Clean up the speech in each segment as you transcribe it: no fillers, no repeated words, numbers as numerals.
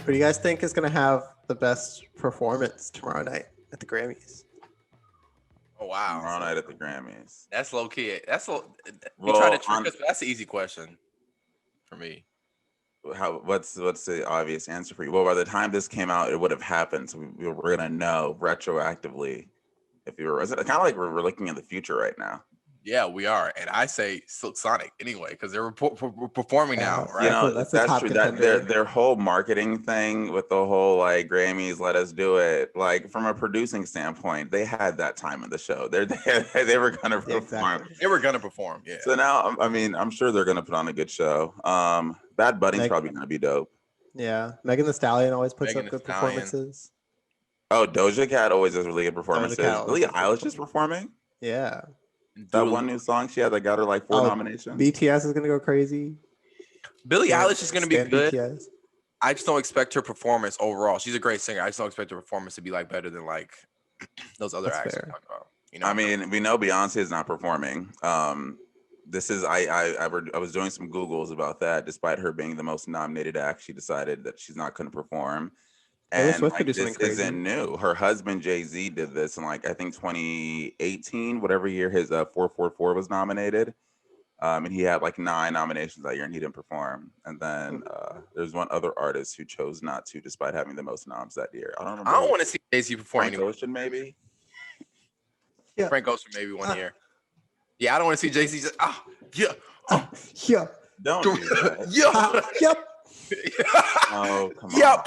Who do you guys think is going to have the best performance tomorrow night at the Grammys? Oh wow! Tomorrow night at the Grammys. That's low key. That's low. You Well, try to trick us, but that's an easy question for me. What's the obvious answer for you? Well, by the time this came out, it would have happened, so we were gonna know retroactively if you were. It's kind of like we're looking in the future right now. Yeah, we are, and I say Silk Sonic anyway because they're performing now, right? You know, that's top true. contender. Their whole marketing thing with the whole like Grammys, let us do it. Like from a producing standpoint, they had that time in the show. They were gonna perform. Exactly. They were gonna perform. Yeah. So now, I mean, I'm sure they're gonna put on a good show. Bad Bunny's probably gonna be dope. Yeah, Megan Thee Stallion always puts Megan up good Thee Stallion. performances. Oh, Doja Cat always does really good performances. Billie Eilish is performing. Yeah. That one new song she had that got her like 4 nominations. BTS is gonna go crazy. Billie Eilish is gonna be good. BTS. I just don't expect her performance overall. She's a great singer. I just don't expect her performance to be like better than like those other acts we talk about. You know, I mean, we know Beyonce is not performing. This is I was doing some Googles about that. Despite her being the most nominated act, she decided that she's not going to perform. And like, this isn't new. Her husband Jay-Z did this in like I think 2018, whatever year his 444 was nominated. And he had like 9 nominations that year, and he didn't perform. And then there's one other artist who chose not to, despite having the most noms that year. I don't want to see Jay-Z perform Frank anymore. Ocean, maybe. Yeah, Frank Ocean maybe one year. Yeah, I don't want to see Jay-Z just yeah. Don't do that. Yep. Oh, come on.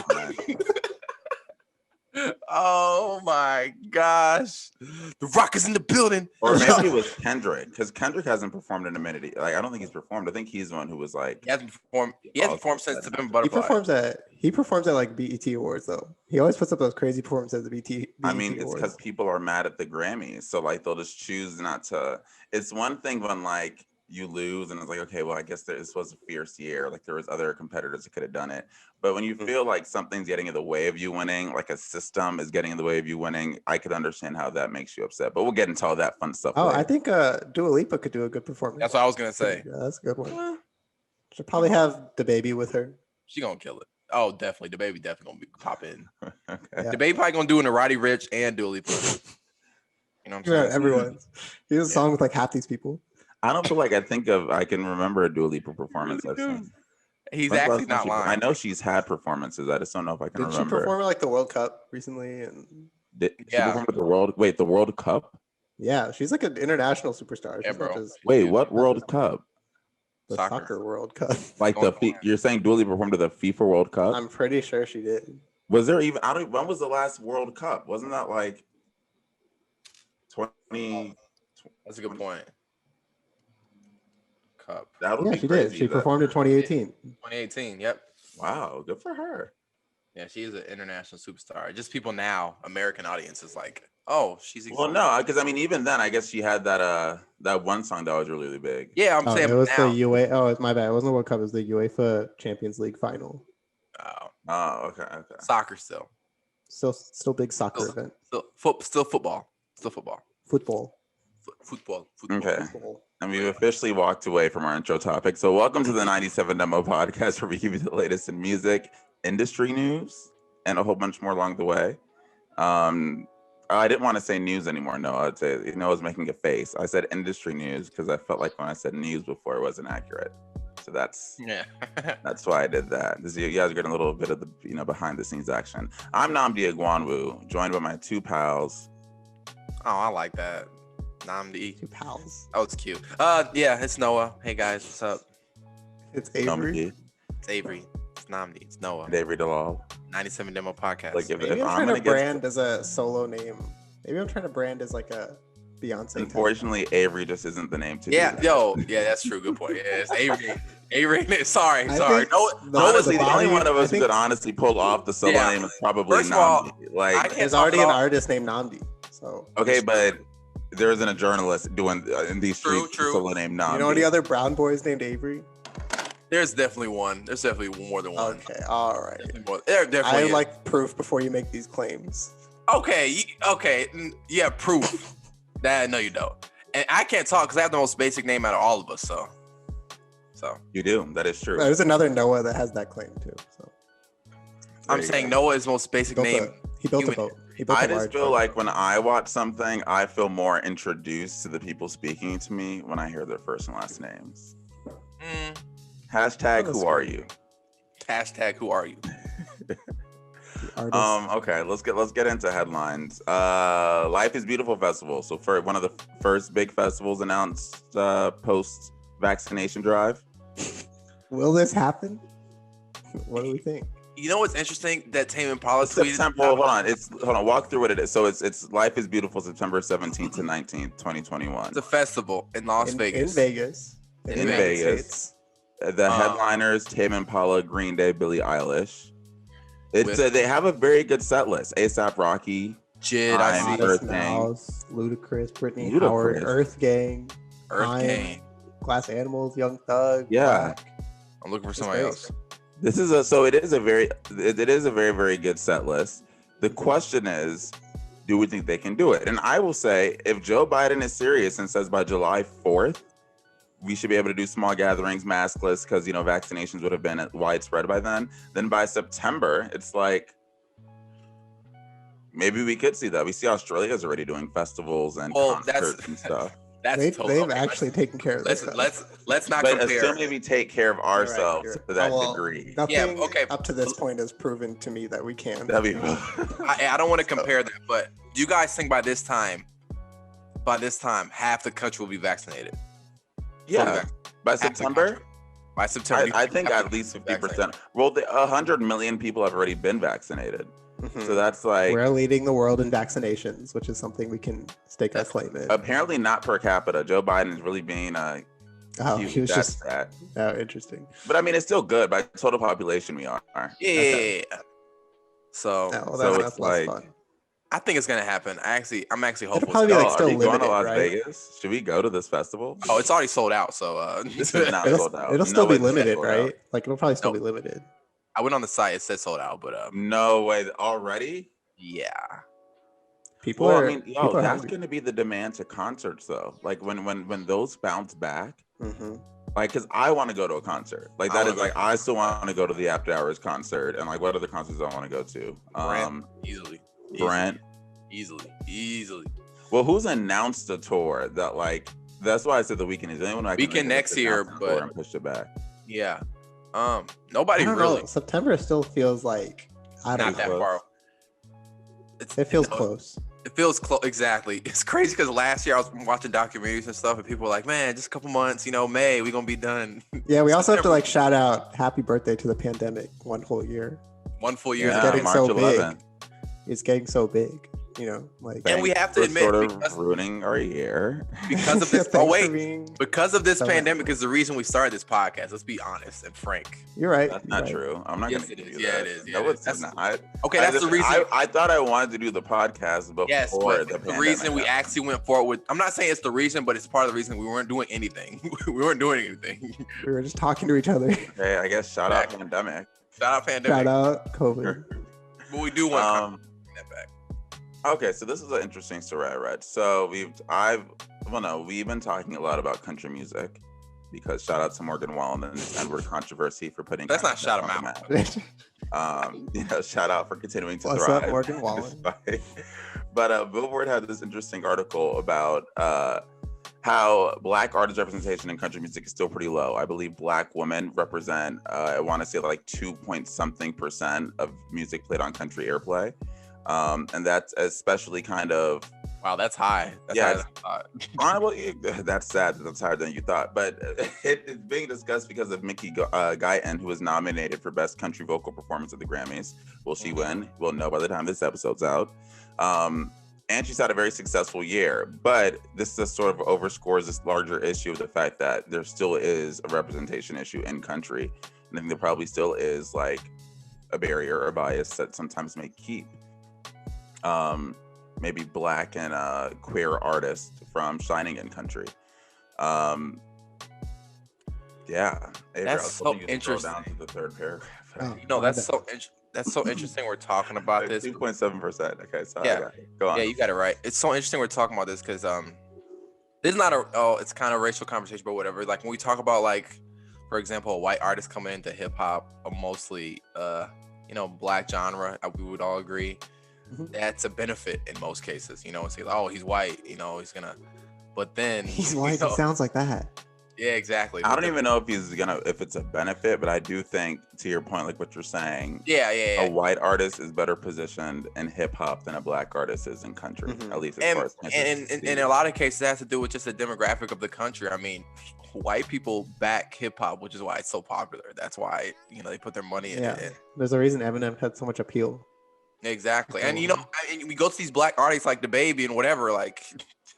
Oh my gosh, The Rock is in the building. Or maybe it was Kendrick, because Kendrick hasn't performed in a minute. Like I don't think he's performed. I think he's the one who was like he hasn't performed. He hasn't performed since the Butterfly. He performs at like BET Awards though. He always puts up those crazy performances at the BET. I mean, it's because people are mad at the Grammys, so like they'll just choose not to. It's one thing when like you lose and it's like, okay, well, I guess this was a fierce year. Like there was other competitors that could have done it. But when you feel like something's getting in the way of you winning, like a system is getting in the way of you winning, I could understand how that makes you upset. But we'll get into all that fun stuff. Oh, later. I think Dua Lipa could do a good performance. That's what I was gonna say. Yeah, that's a good one. She'll probably have the baby with her. She gonna kill it. Oh, definitely. The baby definitely gonna pop in. Okay. Yeah. The baby probably gonna do in a Roddy Ricch and Dua Lipa. You know what I'm saying? Everyone. He has a song with like half these people. I don't feel like I can remember a Dua Lipa performance I've seen. He's actually not lying. I know she's had performances. I just don't know if I can remember. Did she perform at like the World Cup recently? And she performed at the World Cup? Yeah, she's like an international superstar. Yeah, she's bro. Wait, what World Cup? The soccer World Cup. Like you're saying Dua Lipa performed at the FIFA World Cup? I'm pretty sure she did. Was there even? When was the last World Cup? Wasn't that like 20? That's a good point. Cup. That would be she crazy. did. She performed in 2018. 2018. Yep. Wow, good for her. Yeah, she is an international superstar. Just people now, American audience is like, oh, she's. Well, no, because I mean, even then, I guess she had that one song that was really, really big. Yeah, I'm saying it was now. the UEFA. Oh, it's my bad. It wasn't the World Cup. It was the UEFA Champions League final. Oh, okay. Soccer still. Still big soccer event. Still football. Football. Okay. And we've officially walked away from our intro topic. So welcome to the 97 Demo podcast, where we give you the latest in music, industry news, and a whole bunch more along the way. I didn't want to say news anymore. No, I'd say, I was making a face. I said industry news because I felt like when I said news before, it wasn't accurate. So that's why I did that. You guys are getting a little bit of the behind the scenes action. I'm Nnamdi Agwanwu, joined by my 2 pals. Oh, I like that. Nnamdi. 2 pals. Oh, it's cute. Yeah, it's Noah. Hey guys, what's up? It's Avery. It's Avery. It's Nnamdi. It's Noah. And Avery Dalal. 97 Demo podcast. Like Maybe I'm trying to brand as a solo name. Maybe I'm trying to brand as like a Beyonce. Unfortunately, Avery just isn't the name to yeah, that's true. Good point. Yeah, it's Avery. Avery. Sorry. No, honestly, the only one of us who could honestly pull off the solo name is probably Nnamdi. Like, there's already an artist named Nnamdi. So okay, but there isn't a journalist doing in these streets solo named Nnamdi. You know any other brown boys named Avery? There's definitely one. There's definitely more than one. Okay, all right. There definitely. I like proof before you make these claims. Okay, yeah, proof. That no, you don't. And I can't talk because I have the most basic name out of all of us. So you do. That is true. There's another Noah that has that claim too. So I'm saying Noah is most basic name. He built a boat. I just feel like when I watch something, I feel more introduced to the people speaking to me when I hear their first and last names. Hashtag who are you? Hashtag who are you? Okay, let's get into headlines. Life is Beautiful Festival. So for one of the first big festivals announced post vaccination drive. Will this happen? What do we think? You know what's interesting? That Tame Impala tweeted. Hold on. Walk through what it is. So it's Life is Beautiful, September 17th to 19th, 2021. It's a festival in Las Vegas. In Vegas. The headliners: Tame Impala, Green Day, Billie Eilish. They have a very good set list. A$AP Rocky, Jid, Ludacris, Brittany Howard, Earth Gang, Glass Animals, Young Thug. Yeah, I'm looking for somebody else. It is a very very good set list. The question is, do we think they can do it? And I will say, if Joe Biden is serious and says by July 4th we should be able to do small gatherings, maskless, because vaccinations would have been widespread by then. Then by September, it's like maybe we could see that. We see Australia is already doing festivals and concerts and stuff. They've actually taken care of this. Let's not compare. But assuming we take care of ourselves to that degree. Nothing up to this point has proven to me that we can. I don't want to compare that, but do you guys think by this time, half the country will be vaccinated? Yeah, by September. By September, I think at least 50%. Well, 100 million people have already been vaccinated. Mm-hmm. So that's like we're leading the world in vaccinations, which is something we can stake our claim in. Apparently not per capita. Joe Biden is really being he was just that. Oh, interesting. But I mean, it's still good. By total population, we are. Yeah. So it's like fun. I think it's gonna happen. I'm actually hopeful. It'll probably be still limited, going to Las right? Vegas? Should we go to this festival? Oh, it's already sold out. So this is not sold out. It'll still be limited, right? Like it'll probably still be limited. I went on the site. It said sold out, but no way already. Yeah. People that's going to be the demand to concerts though. Like when those bounce back, like because I want to go to a concert. Like that is like I still want to go to the After Hours concert, and like what other concerts I want to go to? Easily. Well, who's announced a tour that like? That's why I said the weekend is anyone. Weekend next year, but and pushed it back. Yeah. Nobody really. September still feels like not that far. It feels close. It feels close. Exactly. It's crazy because last year I was watching documentaries and stuff, and people were like, "Man, just a couple months, May, we're gonna be done." Yeah, we also have to shout out happy birthday to the pandemic. One whole year. One full year. It's getting so big. It's getting so big. And we have to admit, sort of ruining our year because of this. Because of this pandemic is the reason we started this podcast. Let's be honest and frank. You're right. That's not true. I'm not going to do that. Yeah, it is. No, it's not. Okay, that's the reason. I thought I wanted to do the podcast before the pandemic. Reason we actually went forward with. I'm not saying it's the reason, but it's part of the reason we weren't doing anything. We were just talking to each other. Okay, I guess shout out pandemic. Shout out COVID. But we do want that back. Okay, so this is an interesting story I read. So we've been talking a lot about country music because shout out to Morgan Wallen and this N-word controversy for putting. That's not shout him out. Shout out for continuing to What's thrive. Up, Morgan Wallen? But Billboard had this interesting article about how Black artist representation in country music is still pretty low. I believe Black women represent, I want to say like 2% of music played on country airplay. And that's especially kind of wow, that's high. That's sad. That's higher than you thought, but it's being discussed because of Mickey Guyton, who was nominated for Best Country Vocal Performance at the Grammys. Will she win? We'll know by the time this episode's out. And she's had a very successful year, but this just sort of overscores this larger issue of the fact that there still is a representation issue in country, and I think there probably still is like a barrier or bias that sometimes may keep maybe Black and queer artists from shining in country. That's so interesting. Down to the third paragraph. That's so interesting. We're talking about this. 2.7%. Okay, so go on. Yeah, you got it right. It's so interesting we're talking about this because this is not it's kind of a racial conversation, but whatever. Like when we talk about like, for example, a white artist coming into hip hop, mostly black genre, we would all agree that's a benefit in most cases. It's like, oh, he's white, he's gonna. But then he's white. He sounds like that. Yeah, exactly. I don't even know if it's a benefit, but I do think, to your point, like what you're saying, a white artist is better positioned in hip hop than a black artist is in country, at least as far as and in a lot of cases, it has to do with just the demographic of the country. I mean, white people back hip hop, which is why it's so popular. That's why they put their money in it. There's a reason Eminem had so much appeal. Exactly, and we go to these black artists like the Baby and whatever, like.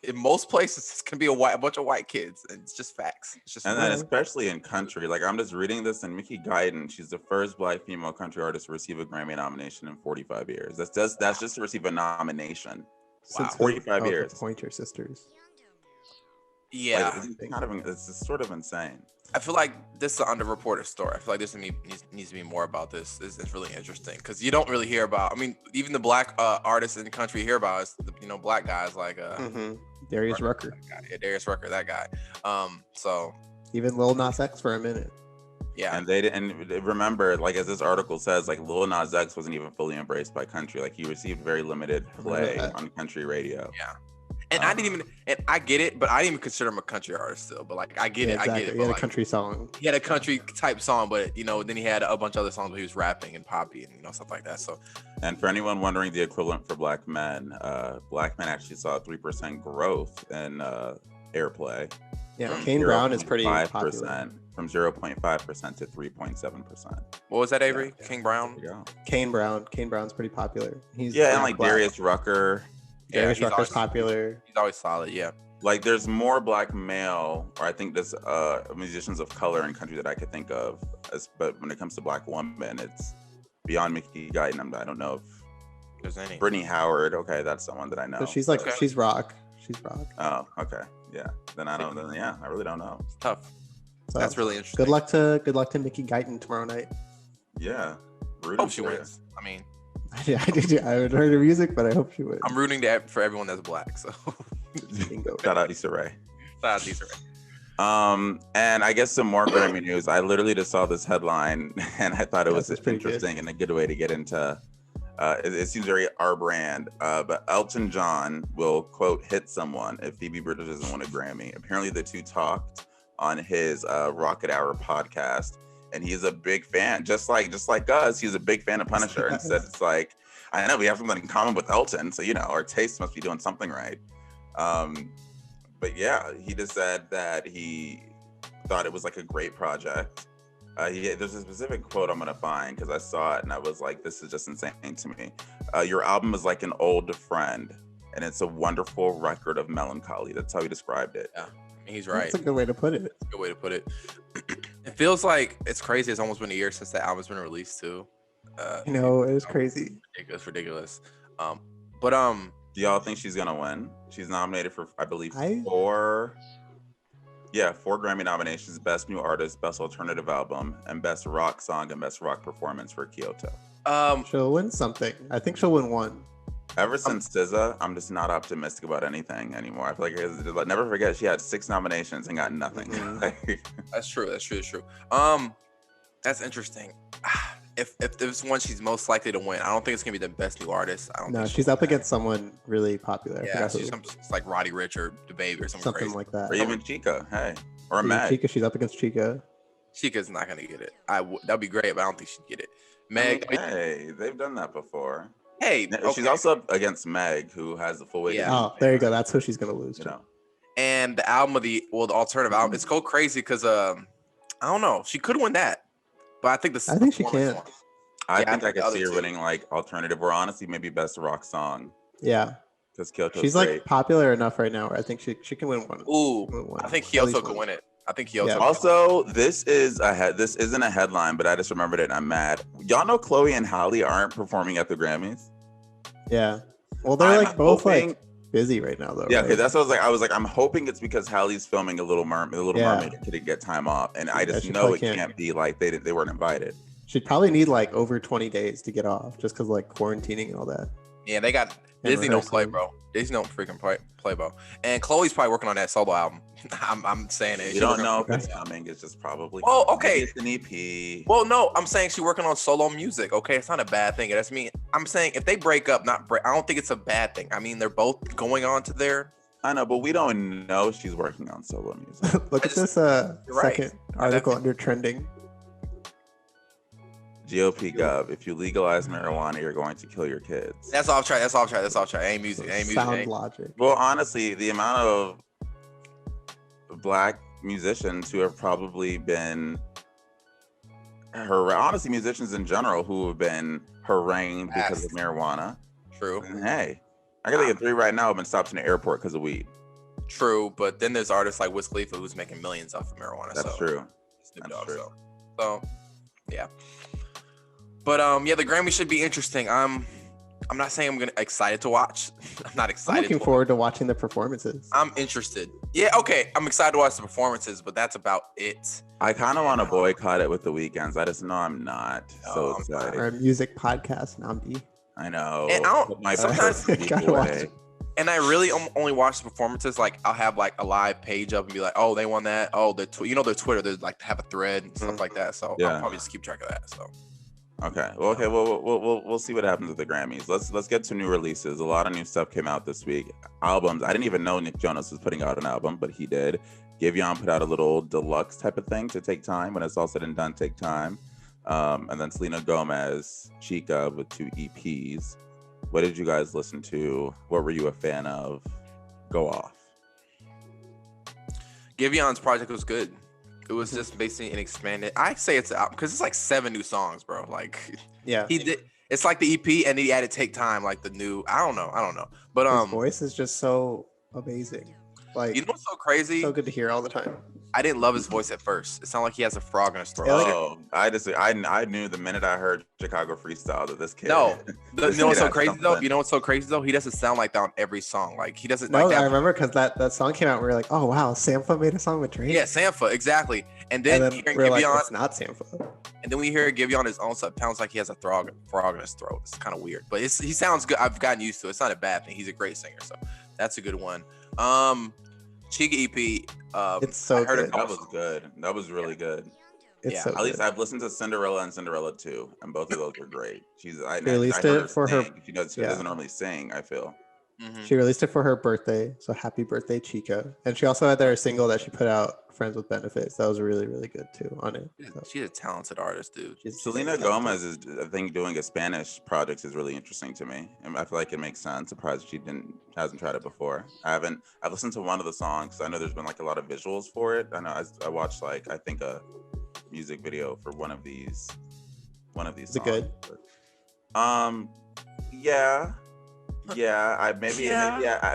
In most places, it's gonna be a bunch of white kids, and it's just facts. It's just then especially in country, like I'm just reading this, and Mickey Guyton, she's the first black female country artist to receive a Grammy nomination in 45 years. That's just to receive a nomination. Since 45 years. The Pointer Sisters. Yeah, it's sort of insane. I feel like this is an underreported story. I feel like this needs to be more about this. It's really interesting because you don't really hear about. I mean, even the black artists in the country you hear about is black guys like Darius Rucker. Yeah, Darius Rucker, that guy. So even Lil Nas X for a minute. Yeah, and they didn't remember, like as this article says, like Lil Nas X wasn't even fully embraced by country. Like he received very limited play on country radio. Yeah. And I get it, but I didn't even consider him a country artist still. But like, I get it. Exactly. I get it. He had a country song. He had a country type song, but then he had a bunch of other songs where he was rapping and poppy and stuff like that. So, and for anyone wondering the equivalent for black men actually saw a 3% growth in airplay. Yeah, Kane Brown is pretty popular. From 0.5% to 3.7%. What was that, Avery? Yeah. King Brown? Kane Brown's pretty popular. He's and like black. Darius Rucker. Darius Rucker's popular. He's always solid, yeah. Like there's more black male, or I think there's musicians of color in country that I could think of. But when it comes to black women, it's beyond Mickey Guyton. I don't know if there's any. Brittany Howard, okay, that's someone that I know. So she's like she's rock. She's rock. Oh, okay, yeah. Then I don't. I really don't know. It's tough. So, that's really interesting. Good luck to Mickey Guyton tomorrow night. Yeah. Hope she wins. I mean. I haven't heard her music, but I hope she wins. I'm rooting for everyone that's black. So shout out Issa Rae. Shout out Issa Rae. And I guess some more Grammy news. I literally just saw this headline and I thought it was interesting and a good way to get into. It seems very our brand. But Elton John will quote hit someone if Phoebe Bridgers doesn't win a Grammy. Apparently, the two talked on his Rocket Hour podcast. And he's a big fan, just like us. He's a big fan of Punisher, and said it's like, I know we have something in common with Elton, so our tastes must be doing something right. But yeah, he just said that he thought it was like a great project. There's a specific quote I'm gonna find because I saw it and I was like, this is just insane to me. Your album is like an old friend, and it's a wonderful record of melancholy. That's how he described it. Yeah. He's right. That's a good way to put it. That's a good way to put it. It feels like it's crazy. It's almost been a year since the album's been released too. It is crazy. It's ridiculous. Do y'all think she's gonna win? She's nominated for, I believe, four Grammy nominations: Best New Artist, Best Alternative Album, and Best Rock Song and Best Rock Performance for Kyoto. She'll win something. I think she'll win one. Ever since SZA, I'm just not optimistic about anything anymore. I feel like never forget she had 6 nominations and got nothing. That's true. That's true. That's interesting. If there's one she's most likely to win, I don't think it's gonna be the Best New Artist. No, she's up against someone really popular. Yeah, she's like Roddy Ricch or the Baby or something crazy. Like that. Or even Chica. Hey, or Meg. Chica, she's up against Chica. Chica's not gonna get it. That'd be great, but I don't think she'd get it. Meg. Hey, they've done that before. Hey, she's also up against Meg, who has the full weight. Yeah. Oh, there you go. That's who she's gonna lose. And the album of the alternative album, it's go crazy because I don't know. She could win that, but I think she can. I think I could see her winning like alternative, or honestly maybe best rock song. Yeah. Because Kyoto's she's great. Like popular enough right now where I think she can win one. Ooh, I think Kyoto could win it. I think Kyoto. Yeah. Also, this isn't a headline, but I just remembered it and I'm mad. Y'all know Chloe and Halle aren't performing at the Grammys? Yeah. Well, they're both busy right now though. Yeah, right? Okay, that's what I was like, I'm hoping it's because Halle's filming a Little Mermaid and couldn't get time off. And I just know it can't be like they weren't invited. She'd probably need like over 20 days to get off just because like quarantining and all that. Yeah, they got Disney don't play, bro. Disney don't freaking play, bro. And Chloe's probably working on that solo album. I'm saying it. You don't know if it's coming. It's just probably. Oh, okay. Maybe it's an EP. Well, no, I'm saying she's working on solo music. Okay, it's not a bad thing. That's me. I'm saying if they break up, I don't think it's a bad thing. I mean, they're both going on to their. I know, but we don't know she's working on solo music. Look at this second article under trending. GOP Gov, if you legalize marijuana, you're going to kill your kids. That's off track. Ain't music. Sound logic. Well, honestly, the amount of Black musicians who have probably been honestly, musicians in general who have been harangued because of marijuana. True. And hey, I can think of 3 right now who have been stopped in the airport because of weed. True, but then there's artists like Wiz Khalifa who's making millions off of marijuana. That's true. That's true. So, yeah. But yeah, the Grammy should be interesting. I'm not saying I'm excited to watch. I'm not excited. I'm looking forward to watching the performances. I'm interested. Yeah, okay. I'm excited to watch the performances, but that's about it. I kind of want to boycott it with the weekends. I just know I'm not so excited. Our music podcast, Nnamdi. I know. And sometimes away. And I really only watch the performances. Like I'll have like a live page up and be like, oh, they won that. Oh, their their Twitter, they like have a thread and stuff like that. So I'll probably just keep track of that. So. Okay. Well, we'll see what happens with the Grammys. Let's get to new releases. A lot of new stuff came out this week. Albums. I didn't even know Nick Jonas was putting out an album, but he did. Giveon put out a little deluxe type of thing to take time. When it's all said and done, take time. And then Selena Gomez, Chica with 2 EPs. What did you guys listen to? What were you a fan of? Go off. Giveon's project was good. It was just basically an expanded. I say it's out because it's like 7 new songs, bro. Like, yeah, he did. It's like the EP, and he added "Take Time," like the new. I don't know. But his voice is just so amazing. Like, you know what's so crazy? So good to hear all the time. I didn't love his voice at first. It sounded like he has a frog in his throat. Oh, I knew the minute I heard Chicago Freestyle that this kid. No, you know what's so crazy though? You know what's so crazy though? He doesn't sound like that on every song. Like he doesn't. No, like that. I remember because that song came out. And we were like, oh wow, Sampha made a song with Drake. Yeah, Sampha, exactly. And then hearing we're Giveon, like, it's not Sampha. And then we hear Giveon his own stuff. Sounds like he has a frog in his throat. It's kind of weird, but he sounds good. I've gotten used to it. It's not a bad thing. He's a great singer, so that's a good one. Chica EP. It's so good. That was good. That was really good. It's so at least I've listened to Cinderella and Cinderella 2, and both of those were great. She released it for her. She doesn't normally sing, I feel. Mm-hmm. She released it for her birthday, so happy birthday, Chica! And she also had their single that she put out, "Friends with Benefits." That was really, really good too on it. So. She's a talented artist, dude. Selena Gomez is, I think, doing a Spanish project is really interesting to me, and I feel like it makes sense. Surprised she hasn't tried it before. I've listened to one of the songs. I know there's been like a lot of visuals for it. I know I watched I think a music video for one of these songs. Is it good? Yeah.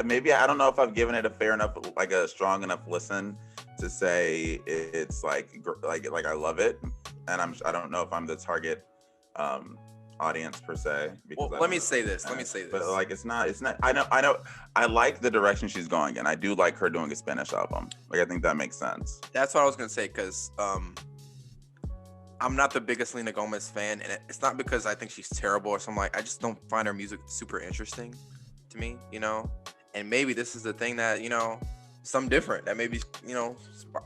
Maybe I don't know if I've given it a fair enough, like a strong enough listen to say it's like I love it, and I don't know if I'm the target audience per se. Well, let me say this. But like it's not. I know. I like the direction she's going in. I do like her doing a Spanish album. Like I think that makes sense. That's what I was gonna say because I'm not the biggest Selena Gomez fan, and it's not because I think she's terrible or something. I just don't find her music super interesting to me, And maybe this is the thing that something different that maybe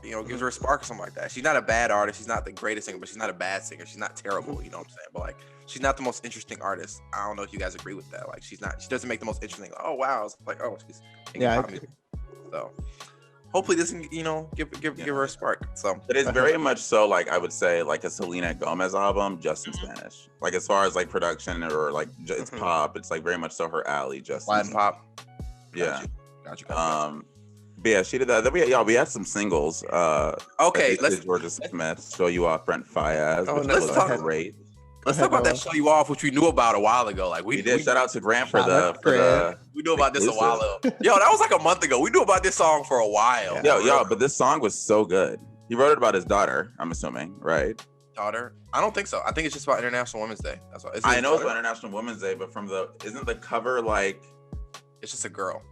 gives her a spark or something like that. She's not a bad artist. She's not the greatest singer, but she's not a bad singer. She's not terrible. You know what I'm saying? But like, she's not the most interesting artist. I don't know if you guys agree with that. Like, she doesn't make the most interesting. Oh wow, it's like she's so. Hopefully this can, give her a spark. So it is very much so, like I would say, like a Selena Gomez album, just in Spanish. Like as far as like production or like it's pop, it's like very much so her alley. Just Latin pop. Yeah. Got you. But yeah, she did that. Then we had some singles. Okay, let's Georgia Smith, Show You Off, Brent Faiyaz. Let's talk great. Let's talk about that Show You Off, which we knew about a while ago. Like we did. Shout out to Grant for the. We knew about this a while ago. Yo, that was like a month ago. We knew about this song for a while. Yo, but this song was so good. He wrote it about his daughter. I'm assuming, right? Daughter? I don't think so. I think it's just about International Women's Day. That's what. I know it's about International Women's Day, but isn't the cover like? It's just a girl.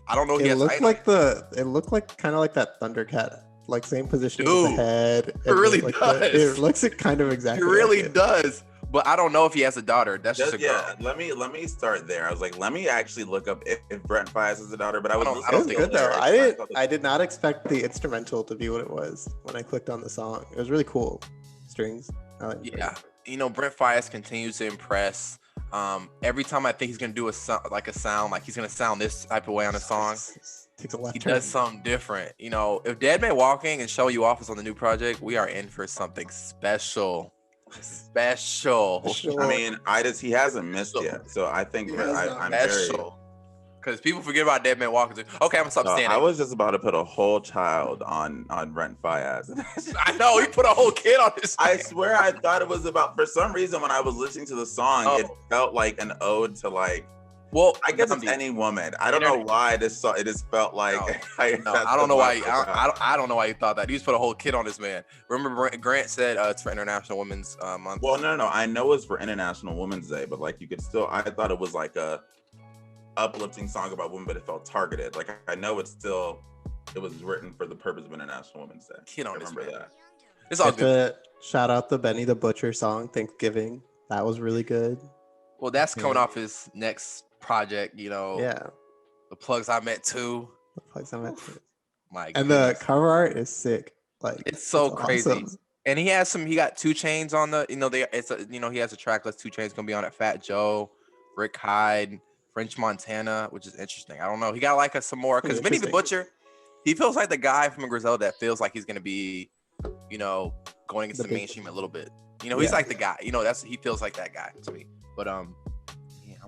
I don't know. It looked like kind of like that Thundercat, like same position with the head. It really does. It looks kind of exactly. It really does. But I don't know if he has a daughter. That's just a girl. Let me start there. I was like, let me actually look up if Brent Fayez has a daughter. But I It was good though. I did not expect the instrumental to be what it was when I clicked on the song. It was really cool. Strings. Yeah. You know, Brent Fayez continues to impress. Every time I think he's gonna do a sound, like he's gonna sound this type of way on a song, he does something different. You know, if Dead Man Walking and Show You Off is on the new project, we are in for something special. I mean, he hasn't missed yet, so I think I'm special. Because people forget about Dead Man Walking. Okay, I'm gonna stop standing. I was just about to put a whole child on Brent Fayez. I know, he put a whole kid on this. I swear, I thought it was about. For some reason, when I was listening to the song, it felt like an ode to like. Well, I guess it's any woman. I don't know why it just felt like. I don't know why. I don't know why you thought that. You just put a whole kid on this man. Remember, Grant said it's for International Women's Month. Well, no. I know it's for International Women's Day, but like you could still. I thought it was like a uplifting song about women, but it felt targeted. Like I know it was written for the purpose of International Women's Day. Kid on this man. That. It's all good. Shout out the Benny the Butcher song, Thanksgiving. That was really good. Well, that's coming off his next project, you know. Yeah. The Plugs I Met Too. My and the cover art is sick. Like it's so crazy. Awesome. And he got 2 Chainz on the, he has a track list. 2 Chainz gonna be on it. Fat Joe, Rick Hyde, French Montana, which is interesting. I don't know. He got like some more because Benny the Butcher, he feels like the guy from Griselda that feels like he's gonna be, going against the mainstream a little bit. He's like the guy. He feels like that guy to me. But I'm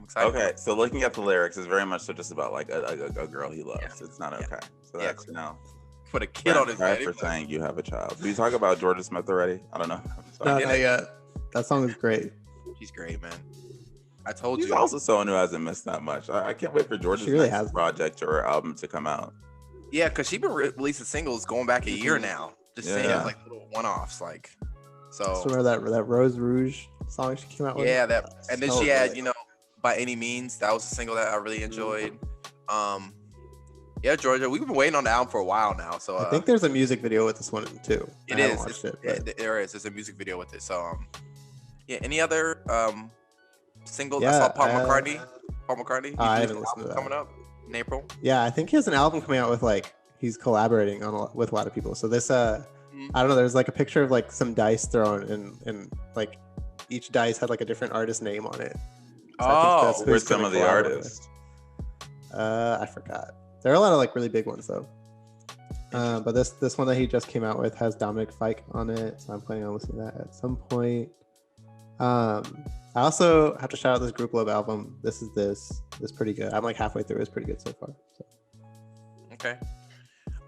excited. Okay, so looking at the lyrics is very much so just about like a girl he loves. Yeah. It's not okay. So that's put a kid on his head for saying you have a child. Did we talk about Georgia Smith already? I don't know. No, not yet. That song is great. She's great, man. I told you. She's also someone who hasn't missed that much. I can't wait for Georgia's next project or her album to come out. Yeah, because she's been releasing singles going back a year now. Just saying like little one-offs, like. So remember that Rose Rouge song she came out with? Yeah, and then she had By Any Means. That was a single that I really enjoyed. Yeah, Georgia, we've been waiting on the album for a while now. So I think there's a music video with this one too. There is. There's a music video with it. So any other single? I saw Paul McCartney. I haven't listened to that. Coming up in April. Yeah, I think he has an album coming out with he's collaborating with a lot of people. So this I don't know. There's like a picture of like some dice thrown and like each dice had like a different artist name on it. So where's some of the artists? I forgot. There are a lot of like really big ones though. But this one that he just came out with has Dominic Fike on it, so I'm planning on listening to that at some point. I also have to shout out this Group Love album. This is pretty good. I'm like halfway through. It's pretty good so far. So. Okay.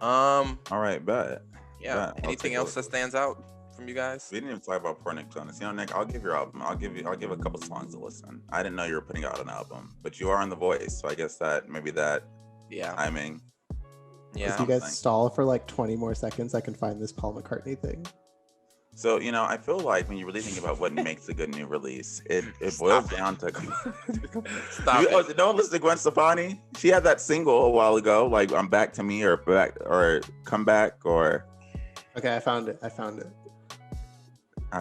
All right, bet. Yeah. Anything else that stands out from you guys? We didn't even talk about Poor Nick Jonas. Nick, I'll give your album. I'll give a couple songs to listen. I didn't know you were putting out an album, but you are on The Voice, so I guess that maybe that. Yeah. Timing. Yeah. If you guys stall for like 20 more seconds, I can find this Paul McCartney thing. So, I feel like when you really think about what makes a good new release, it boils down to don't listen to Gwen Stefani. She had that single a while ago, like I'm Back to Me or Come Back or Okay, I found it.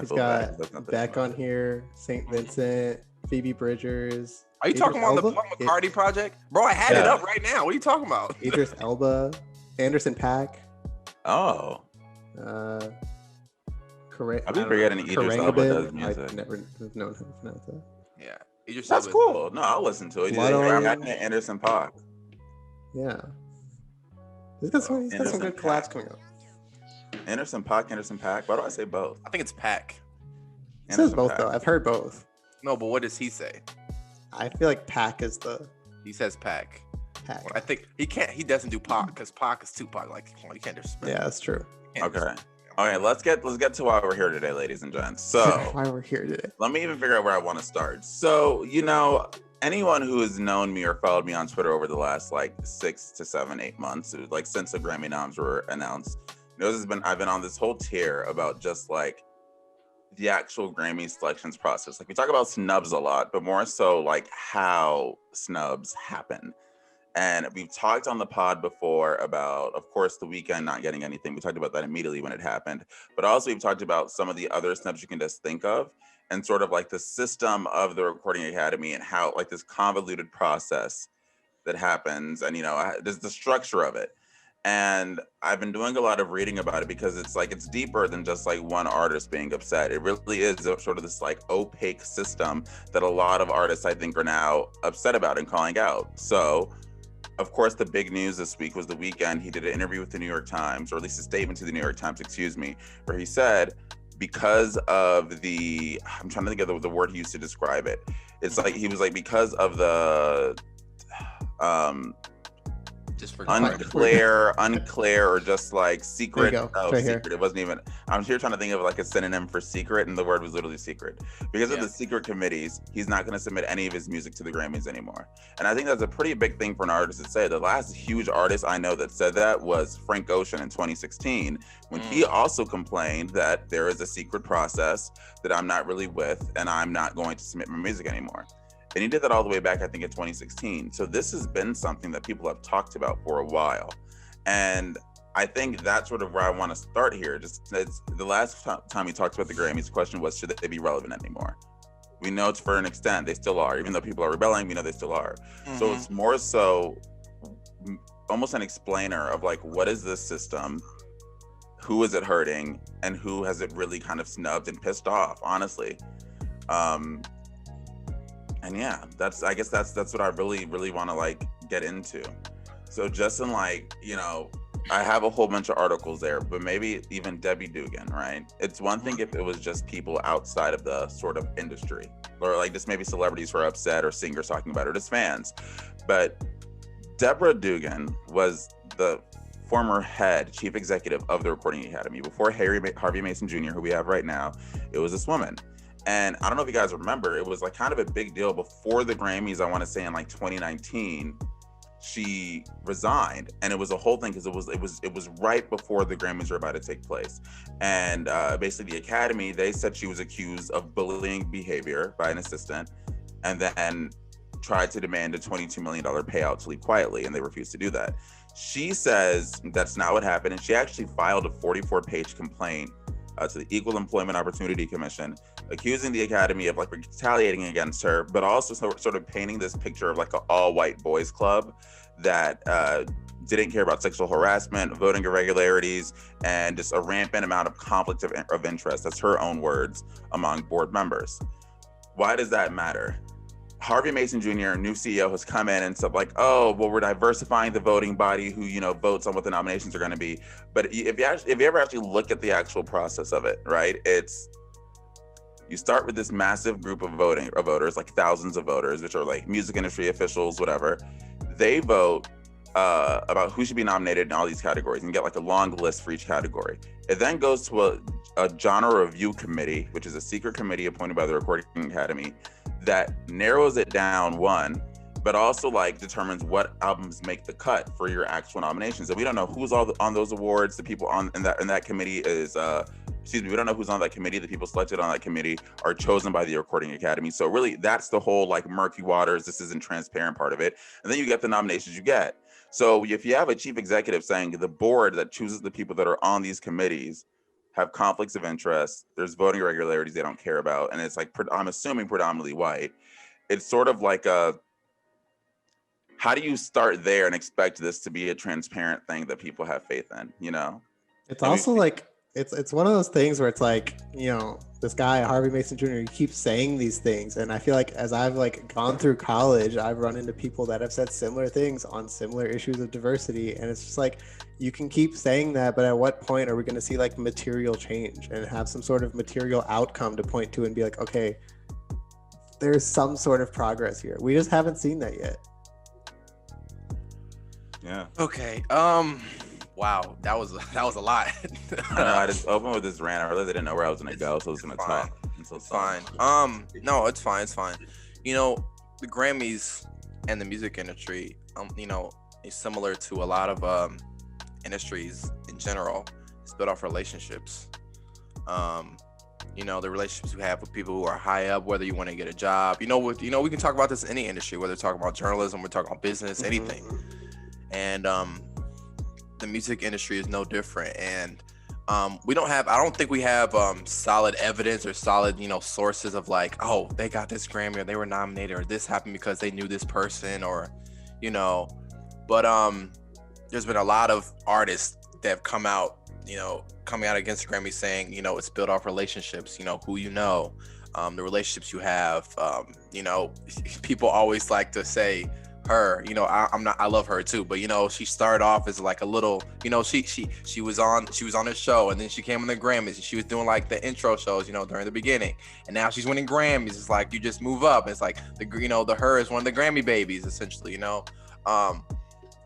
He's got Beck on here, St. Vincent, Phoebe Bridgers. Are you talking about the Paul McCartney project? Bro, I had it up right now. What are you talking about? Idris Elba, Anderson .Paak. Oh. Correct. I've been forgetting Idris Elba does music. I've never known him to pronounce that. Yeah. Idris That's cool. No, I'll listen to it. Anderson .Paak. Yeah. He's got some good collabs coming up. Anderson .Paak. Why do I say both? I think it's Pack. It says both though. I've heard both. No, but what does he say? I feel like Pack is the. He says Pack. I think he can't. He doesn't do Pac because Pac is Tupac. Like, you can't disrespect. Yeah, that's true. Okay. Okay, let's get to why we're here today, ladies and gents. So why we're here today. Let me even figure out where I want to start. So, anyone who has known me or followed me on Twitter over the last like 6 to 7, 8 months, like since the Grammy noms were announced, knows I've been on this whole tear about just like the actual Grammy selections process. Like we talk about snubs a lot, but more so like how snubs happen. And we've talked on the pod before about, of course, The Weeknd not getting anything. We talked about that immediately when it happened. But also we've talked about some of the other snubs you can just think of. and sort of like the system of the Recording Academy and how like this convoluted process that happens, and there's the structure of it. And I've been doing a lot of reading about it because it's like it's deeper than just like one artist being upset. It really is sort of this like opaque system that a lot of artists I think are now upset about and calling out. So of course the big news this week was The Weeknd. He did an interview with the New York Times, or at least a statement to the New York Times, where he said because of I'm trying to think of the word he used to describe it. It's like he was like, because of the just for unclear, or just like secret. Right Secret. Here. It wasn't even. I'm here trying to think of like a synonym for secret, and the word was literally secret. Because of the secret committees, he's not going to submit any of his music to the Grammys anymore. And I think that's a pretty big thing for an artist to say. The last huge artist I know that said that was Frank Ocean in 2016, when he also complained that there is a secret process that I'm not really with, and I'm not going to submit my music anymore. And he did that all the way back, I think, in 2016. So this has been something that people have talked about for a while. And I think that's sort of where I want to start here. Just it's the last time we talked about the Grammys, the question was, should they be relevant anymore? We know it's for an extent, they still are. Even though people are rebelling, we know they still are. So it's more so almost an explainer of like, what is this system? Who is it hurting? And who has it really kind of snubbed and pissed off, honestly? And yeah, I guess that's what I really, really want to like get into. So just in like, I have a whole bunch of articles there, but maybe even Debbie Dugan, right? It's one thing if it was just people outside of the sort of industry, or like just maybe celebrities who are upset, or singers talking about it, or just fans. But Deborah Dugan was the former chief executive of the Recording Academy. Before Harvey Mason Jr., who we have right now, it was this woman. And I don't know if you guys remember, it was like kind of a big deal before the Grammys. I want to say in like 2019, she resigned, and it was a whole thing because it was right before the Grammys were about to take place. And basically, the Academy, they said she was accused of bullying behavior by an assistant, and then tried to demand a $22 million payout to leave quietly, and they refused to do that. She says that's not what happened, and she actually filed a 44-page complaint to the Equal Employment Opportunity Commission, accusing the Academy of like retaliating against her, but also sort of painting this picture of like an all-white boys club that didn't care about sexual harassment, voting irregularities, and just a rampant amount of conflict of interest. That's her own words, among board members. Why does that matter? Harvey Mason Jr., new CEO, has come in and said like, oh, well, we're diversifying the voting body who, votes on what the nominations are going to be. But if you ever actually look at the actual process of it, right, you start with this massive group of voters, like thousands of voters, which are like music industry officials, whatever. They vote about who should be nominated in all these categories, and you get like a long list for each category. It then goes to a genre review committee, which is a secret committee appointed by the Recording Academy that narrows it down, but also like determines what albums make the cut for your actual nominations. And we don't know who's all on those awards. The people in that committee is we don't know who's on that committee. The people selected on that committee are chosen by the Recording Academy. So really, that's the whole like murky waters, this isn't transparent part of it. And then you get the nominations you get. So if you have a chief executive saying the board that chooses the people that are on these committees have conflicts of interest, there's voting irregularities they don't care about, and it's like, I'm assuming predominantly white, it's sort of like how do you start there and expect this to be a transparent thing that people have faith in, It's also like, it's one of those things where it's like, this guy, Harvey Mason Jr., he keeps saying these things. And I feel like as I've like gone through college, I've run into people that have said similar things on similar issues of diversity. And it's just like, you can keep saying that, but at what point are we going to see like material change and have some sort of material outcome to point to and be like, okay, there's some sort of progress here. We just haven't seen that yet. Yeah. Okay. Wow, that was a lot. I know, I just opened with this rant. I really didn't know where I was gonna go, so I was gonna talk. It's fine. No, it's fine. It's fine. The Grammys and the music industry, is similar to a lot of industries in general. It's built off relationships. The relationships you have with people who are high up, whether you want to get a job. We can talk about this in any industry, whether we're talking about journalism, we're talking about business, anything. And the music industry is no different. And I don't think we have solid evidence or solid, sources of like, oh, they got this Grammy or they were nominated or this happened because they knew this person or, but there's been a lot of artists that have coming out against the Grammy saying, it's built off relationships, who the relationships you have, people always like to say her, I love her too, but she started off as like a little, she was on a show and then she came on the Grammys and she was doing like the intro shows, during the beginning, and now she's winning Grammys. It's like you just move up. It's like the her is one of the Grammy babies essentially,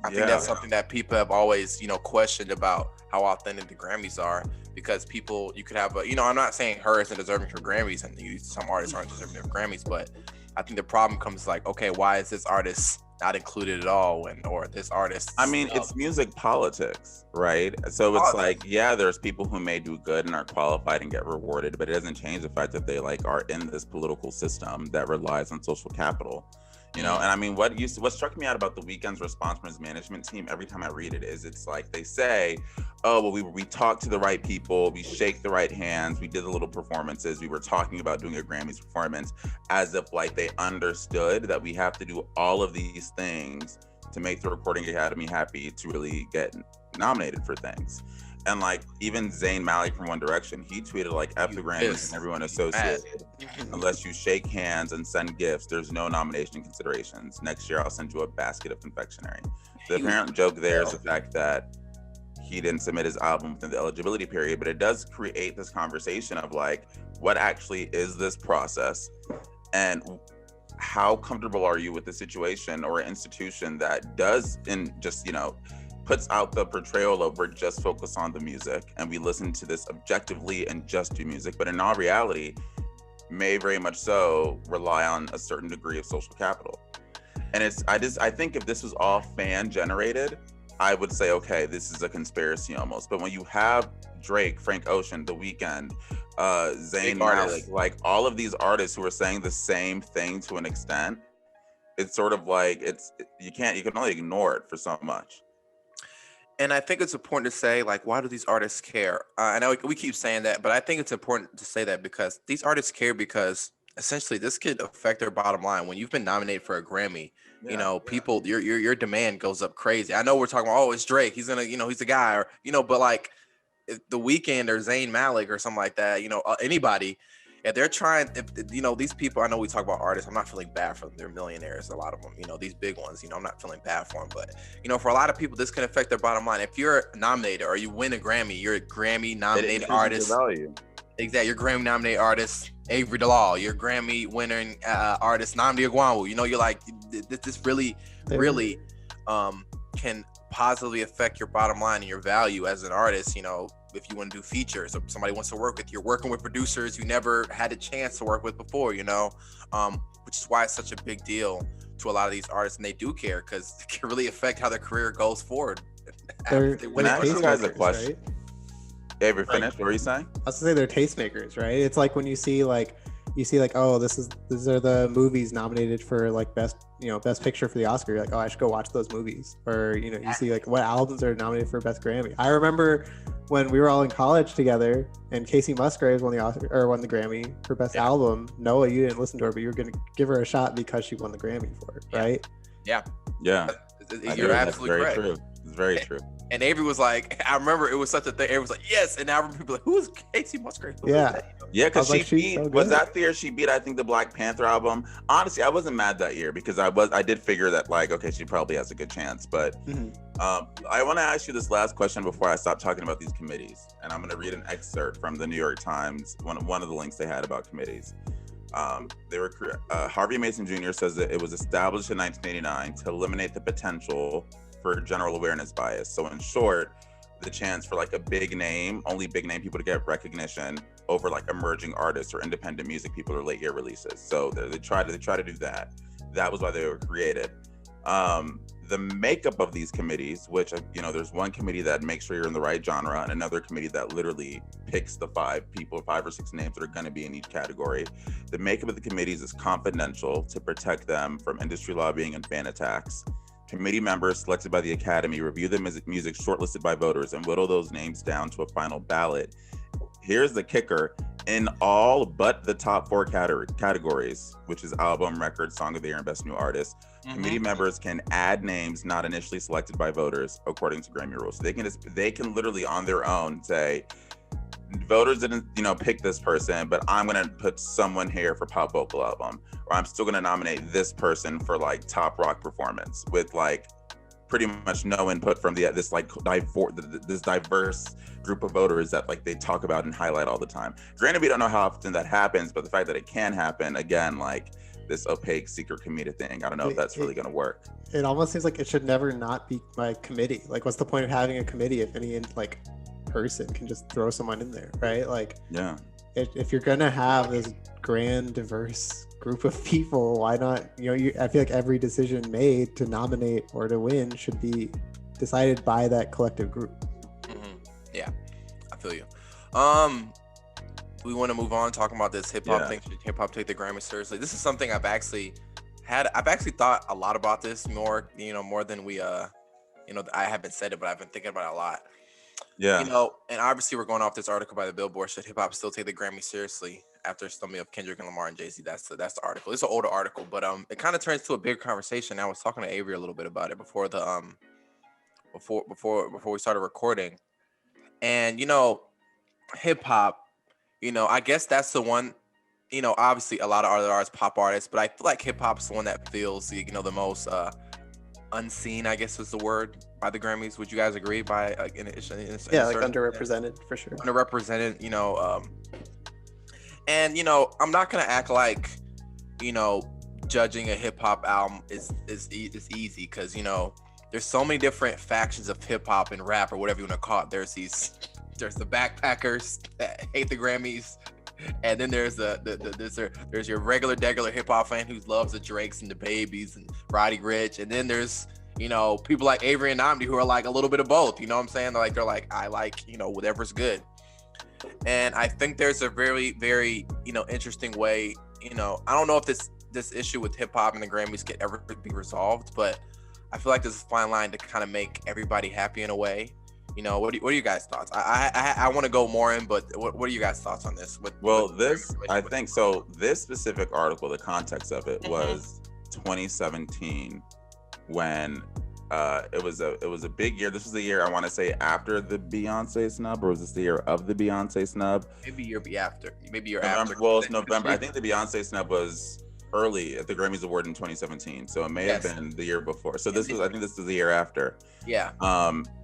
I think that's something that people have always, questioned about how authentic the Grammys are, because you could have I'm not saying her isn't deserving for Grammys and some artists aren't deserving of Grammys, but I think the problem comes like, okay, why is this artist not included at all or this artist? I mean, it's music politics, right? So it's like, there's people who may do good and are qualified and get rewarded, but it doesn't change the fact that they are in this political system that relies on social capital. And I mean, what struck me out about The Weeknd's response from his management team every time I read it is it's like they say, oh, well, we talked to the right people, we shake the right hands, we did the little performances, we were talking about doing a Grammys performance, as if like they understood that we have to do all of these things to make the Recording Academy happy to really get nominated for things. And like even Zayn Malik from One Direction, he tweeted like F the Grammys and everyone associated. Unless you shake hands and send gifts, there's no nomination considerations. Next year, I'll send you a basket of confectionery. The apparent joke there is the fact that he didn't submit his album within the eligibility period, but it does create this conversation of like, what actually is this process? And how comfortable are you with the situation or an institution that does puts out the portrayal of we're just focused on the music and we listen to this objectively and just do music, but in all reality may very much so rely on a certain degree of social capital. And I think if this was all fan generated, I would say, okay, this is a conspiracy almost. But when you have Drake, Frank Ocean, The Weeknd, Zayn Malik, like all of these artists who are saying the same thing to an extent, it's sort of like you can only ignore it for so much. And I think it's important to say, like, why do these artists care? I know we keep saying that, but I think it's important to say that because these artists care because essentially this could affect their bottom line. When you've been nominated for a Grammy, people, your demand goes up crazy. I know we're talking about, oh, it's Drake. He's gonna, he's the guy, or, but like if The Weeknd or Zayn Malik or something like that, anybody. Yeah, they're trying. These people. I know we talk about artists. I'm not feeling bad for them. They're millionaires. A lot of them. These big ones. I'm not feeling bad for them. But for a lot of people, this can affect their bottom line. If you're nominated or you win a Grammy, you're a Grammy nominated artist. Exactly. You're Grammy nominated artist Avery Delal. You're Grammy winning artist Nnamdi Agwanwu. You're like, this really can positively affect your bottom line and your value as an artist. If you want to do features or somebody wants to work with, you're working with producers you never had a chance to work with before, which is why it's such a big deal to a lot of these artists, and they do care because it can really affect how their career goes forward. When I ask you guys a question, right? Avery, finished? What were you saying? I was gonna say they're tastemakers, right? It's like when you see oh, these are the movies nominated for like best picture for the Oscar. You're like, oh, I should go watch those movies. Or you see like what albums are nominated for best Grammy. I remember when we were all in college together and Casey Musgraves won the Oscar or won the Grammy for best album. Noah, you didn't listen to her, but you were gonna give her a shot because she won the Grammy for it, right? Yeah. You're absolutely correct. True. It's very true. And Avery was like, I remember it was such a thing. Avery was like, yes. And now I remember people like, who is Casey Musgraves? Because she beat, was that the year she beat, I think, the Black Panther album? Honestly, I wasn't mad that year because I did figure that like, okay, she probably has a good chance. But I want to ask you this last question before I stop talking about these committees. And I'm going to read an excerpt from the New York Times, one of the links they had about committees. Harvey Mason Jr. says that it was established in 1989 to eliminate the potential for general awareness bias. So in short, the chance for like only big name people to get recognition over like emerging artists or independent music people or late year releases. So they try to do that. That was why they were created. The makeup of these committees, which there's one committee that makes sure you're in the right genre and another committee that literally picks the 5 or 6 names that are going to be in each category. The makeup of the committees is confidential to protect them from industry lobbying and fan attacks. Committee members selected by the Academy review the music shortlisted by voters and whittle those names down to a final ballot. Here's the kicker. In all but the top 4 categories, which is album, record, song of the year, and best new artist, committee members can add names not initially selected by voters according to Grammy rules. So they can literally on their own say, voters didn't, pick this person, but I'm gonna put someone here for pop vocal album, or I'm still gonna nominate this person for like top rock performance with like pretty much no input from this diverse group of voters that like they talk about and highlight all the time. Granted, we don't know how often that happens, but the fact that it can happen, again, like this opaque secret committee thing, I don't know if that's really going to work. It almost seems like it should never not be by committee. Like, what's the point of having a committee if any like person can just throw someone in there, right? Like, yeah, if you're gonna have this grand diverse group of people, why not, I feel like every decision made to nominate or to win should be decided by that collective group. Yeah, I feel you. We want to move on talking about this hip hop thing. Should hip hop take the Grammy seriously? This is something I've actually thought a lot about this more than we I haven't said it, but I've been thinking about it a lot. Yeah. And obviously we're going off this article by the Billboard. Should hip hop still take the Grammy seriously after stumbling of Kendrick and Lamar and Jay-Z? That's the article. It's an older article, but it kind of turns to a big conversation. I was talking to Avery a little bit about it before we started recording. And hip hop, I guess that's the one, obviously a lot of other artists, pop artists, but I feel like hip hop is the one that feels the most unseen, I guess is the word, by the Grammys. Would you guys agree? Underrepresented for sure. Underrepresented, and I'm not gonna act like judging a hip hop album is easy, because there's so many different factions of hip hop and rap, or whatever you want to call it. There's the backpackers that hate the Grammys, and then there's there's your regular hip hop fan who loves the Drakes and the Babies and Roddy Ricch, and then there's people like Avery and Nnamdi who are like a little bit of both. You know what I'm saying? They're like I like whatever's good. And I think there's a very, very interesting way. I don't know if this issue with hip hop and the Grammys could ever be resolved, but I feel like there's a fine line to kind of make everybody happy in a way. What are you guys' thoughts? I want to go more in, but what are you guys' thoughts on this? I think so. This specific article, the context of it was 2017, when it was a big year. This was the year, I want to say, after the Beyonce snub, or was this the year of the Beyonce snub? Maybe year after. Well, it's November. I think the Beyonce snub was early at the Grammys Award in 2017, so it may have been the year before. So I think this is the year after. Yeah.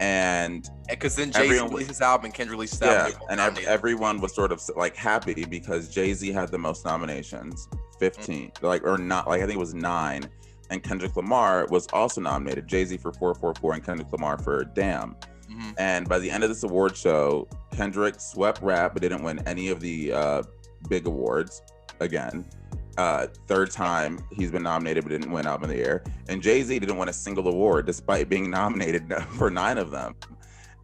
And because then Jay-Z released his album and Kendrick released his album. Yeah, and everyone was sort of like happy because Jay-Z had the most nominations, 15, I think it was 9. And Kendrick Lamar was also nominated. Jay-Z for 444 and Kendrick Lamar for Damn. And by the end of this award show, Kendrick swept rap but didn't win any of the big awards again. Third time he's been nominated but didn't win Album of the Year. And Jay-Z didn't win a single award despite being nominated for 9 of them.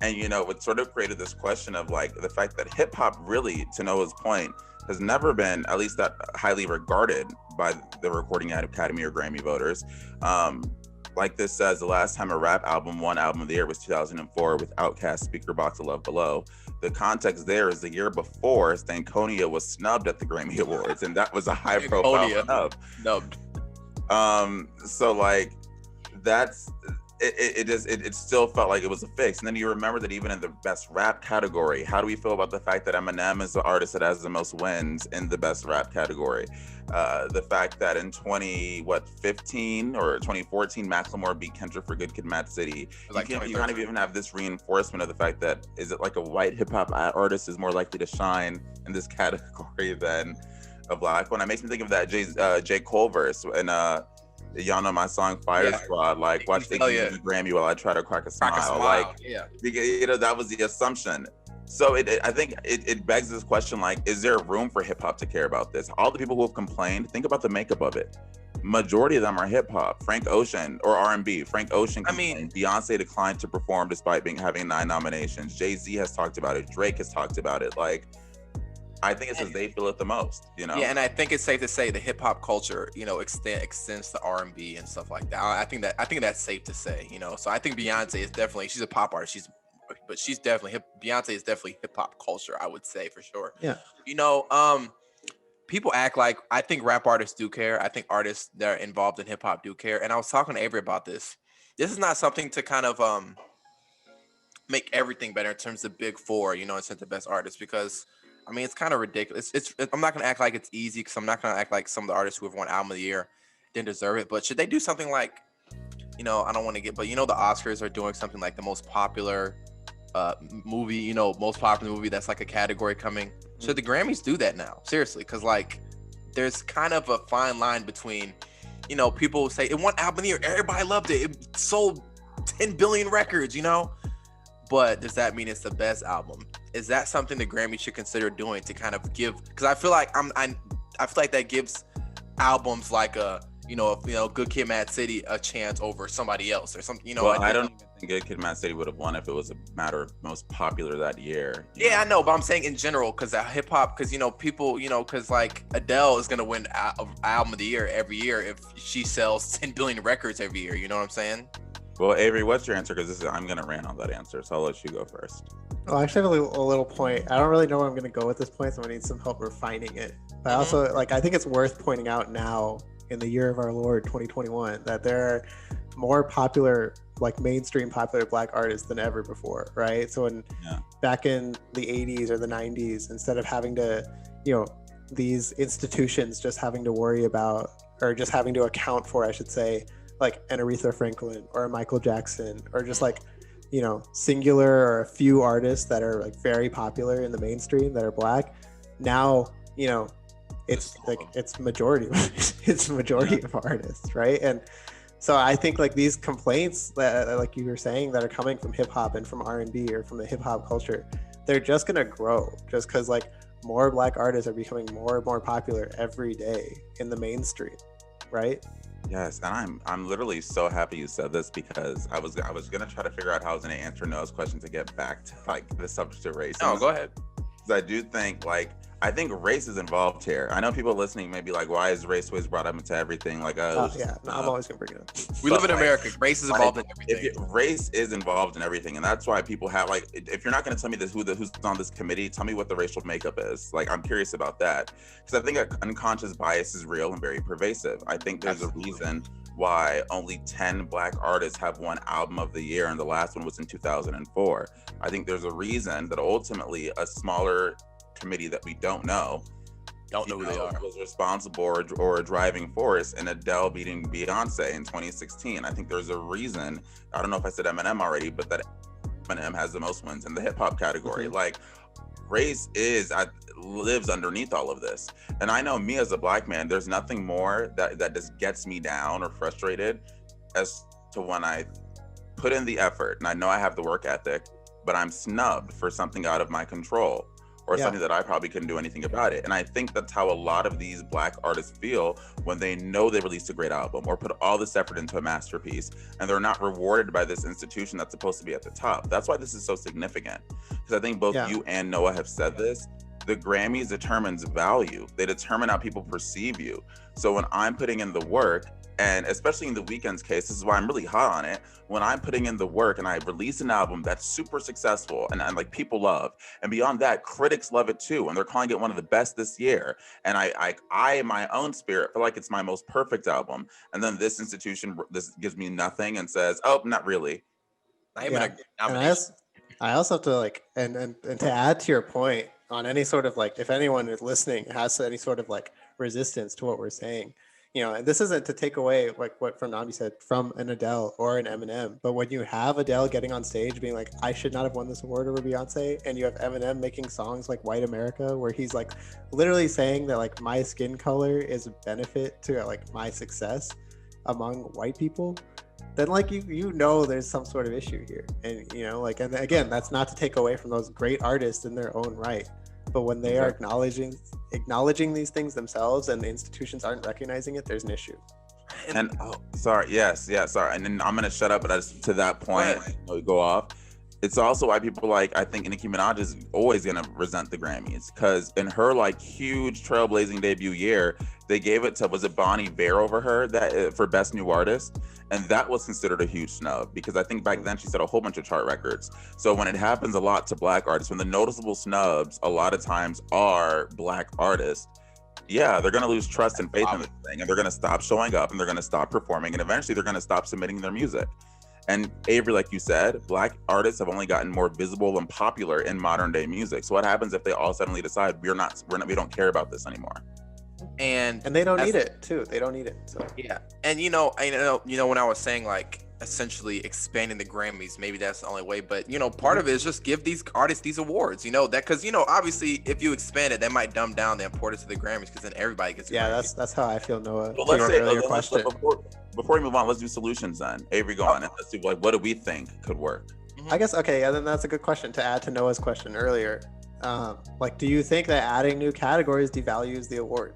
And it sort of created this question of like the fact that hip hop really, to Noah's point, has never been at least that highly regarded by the Recording Academy or Grammy voters. Like this says, the last time a rap album won Album of the Year was 2004 with Outkast's Speaker Box of Love Below. The context there is the year before, Stankonia was snubbed at the Grammy Awards, and that was a high-profile snub. So like, that's it still felt like it was a fix. And then you remember that even in the best rap category, how do we feel about the fact that Eminem is the artist that has the most wins in the best rap category? The fact that in 2015 or 2014, Macklemore beat Kendrick for Good Kid, Mad City. You kind of even have this reinforcement of the fact that, is it like a white hip hop artist is more likely to shine in this category than a black one? It makes me think of that J. Cole verse, and y'all know my song Fire Squad, like watch they give me Grammy while I try to crack a smile. Like, that was the assumption. So I think it begs this question, like, is there room for hip hop to care about this? All the people who have complained, think about the makeup of it. Majority of them are hip hop. Frank Ocean, or R&B. Frank Ocean complained. Beyonce declined to perform despite having 9 nominations. Jay-Z has talked about it. Drake has talked about it. Like, I think it's because they feel it the most, Yeah, and I think it's safe to say the hip hop culture, extends to R&B and stuff like that. I think that's safe to say, So I think Beyonce is definitely, she's a pop artist. Beyonce is definitely hip hop culture, I would say for sure. Yeah. People act like, I think rap artists do care. I think artists that are involved in hip hop do care. And I was talking to Avery about this. This is not something to kind of make everything better in terms of big four, in terms of best artists, because I mean, it's kind of ridiculous. I'm not going to act like it's easy, because I'm not going to act like some of the artists who have won album of the year didn't deserve it. But should they do something like, I don't want to get, but the Oscars are doing something like the most popular movie, most popular movie, that's like a category coming. Should the Grammys do that now? Seriously, because like there's kind of a fine line between, people say it won album of the year, everybody loved it, it sold 10 billion records, but does that mean it's the best album? Is that something the Grammys should consider doing to kind of give? Because I feel like I feel like that gives albums like Good Kid, Mad City a chance over somebody else or something. Well, I don't even think Good Kid, Mad City would have won if it was a matter of most popular that year. I know, but I'm saying in general, because hip hop, because people, because like Adele is gonna win album of the year every year if she sells 10 billion records every year. You know what I'm saying? Well, Avery, what's your answer? Because I'm gonna rant on that answer, so I'll let you go first. Well, I actually have a little point. I don't really know where I'm going to go with this point, so I need some help refining it. But also, I think it's worth pointing out now, in the year of our Lord 2021, that there are more popular, mainstream popular Black artists than ever before, right? So back in the 80s or the 90s, instead of having to, these institutions just having to worry about, or just having to account for, I should say, like an Aretha Franklin or a Michael Jackson, or just singular or a few artists that are very popular in the mainstream that are Black. Now, it's majority of artists, right? And so I think these complaints that like you were saying that are coming from hip hop and from R&B or from the hip hop culture, they're just gonna grow just because more Black artists are becoming more and more popular every day in the mainstream, right? Yes, and I'm literally so happy you said this, because I was gonna try to figure out how I was gonna answer Noah's question to get back to the subject of race. Oh, go ahead. Because I do think I think race is involved here. I know people listening may be like, why is race always brought up into everything? I'm always gonna bring it up. We live in America. Race is involved in everything. Race is involved in everything, and that's why people have if you're not gonna tell me this who's on this committee, tell me what the racial makeup is. I'm curious about that, because I think unconscious bias is real and very pervasive. I think there's a reason why only 10 Black artists have won album of the year, and the last one was in 2004. I think there's a reason that ultimately a smaller committee that we don't know who they are was responsible or a driving force in Adele beating Beyonce in 2016. I think there's a reason, I don't know if I said Eminem already, but that Eminem has the most wins in the hip hop category. Race lives underneath all of this. And I know me as a Black man, there's nothing more that just gets me down or frustrated as to when I put in the effort and I know I have the work ethic, but I'm snubbed for something out of my control, or something that I probably couldn't do anything about it. And I think that's how a lot of these Black artists feel when they know they released a great album or put all this effort into a masterpiece, and they're not rewarded by this institution that's supposed to be at the top. That's why this is so significant. Because I think both you and Noah have said this. The Grammys determines value. They determine how people perceive you. So when I'm putting in the work, and especially in The Weeknd's case, this is why I'm really hot on it. When I'm putting in the work and I release an album that's super successful and people love, and beyond that, critics love it too, and they're calling it one of the best this year. And I in my own spirit, feel like it's my most perfect album. And then this institution, this gives me nothing and says, oh, not really. I also have to and to add to your point on any sort of if anyone is listening has any sort of resistance to what we're saying, and this isn't to take away what Nnamdi said from an Adele or an Eminem, but when you have Adele getting on stage being I should not have won this award over Beyonce, and you have Eminem making songs like White America where he's literally saying that my skin color is a benefit to my success among white people, then there's some sort of issue here. And and again, that's not to take away from those great artists in their own right, but when they are acknowledging these things themselves and the institutions aren't recognizing it, there's an issue. And sorry. And then I'm gonna shut up, but to that point, go off. it's also why people like, I think Nicki Minaj is always gonna resent the Grammys, because in her like huge trailblazing debut year, they gave it to, was it Bon Iver over her that for Best New Artist, and that was considered a huge snub because I think back then she set a whole bunch of chart records. So when it happens a lot to Black artists, when the noticeable snubs a lot of times are Black artists, yeah, they're gonna lose trust and faith in this thing, and they're gonna stop showing up, and they're gonna stop performing, and eventually they're gonna stop submitting their music. And Avery, like you said, Black artists have only gotten more visible and popular in modern day music. So what happens if they all suddenly decide we don't care about this anymore? And they don't need it too. They don't need it. So yeah. And you know, when I was saying like essentially expanding the Grammys, maybe that's the only way. But you know, part of it is just give these artists these awards. You know that because you know obviously if you expand it, that might dumb down the importance of the Grammys because then everybody gets. That's how I feel, Noah. Well, let's say before we move on, let's do solutions then. Avery, go on and let's do like what do we think could work? I guess okay, and then that's a good question to add to Noah's question earlier. Like, do you think that adding new categories devalues the award?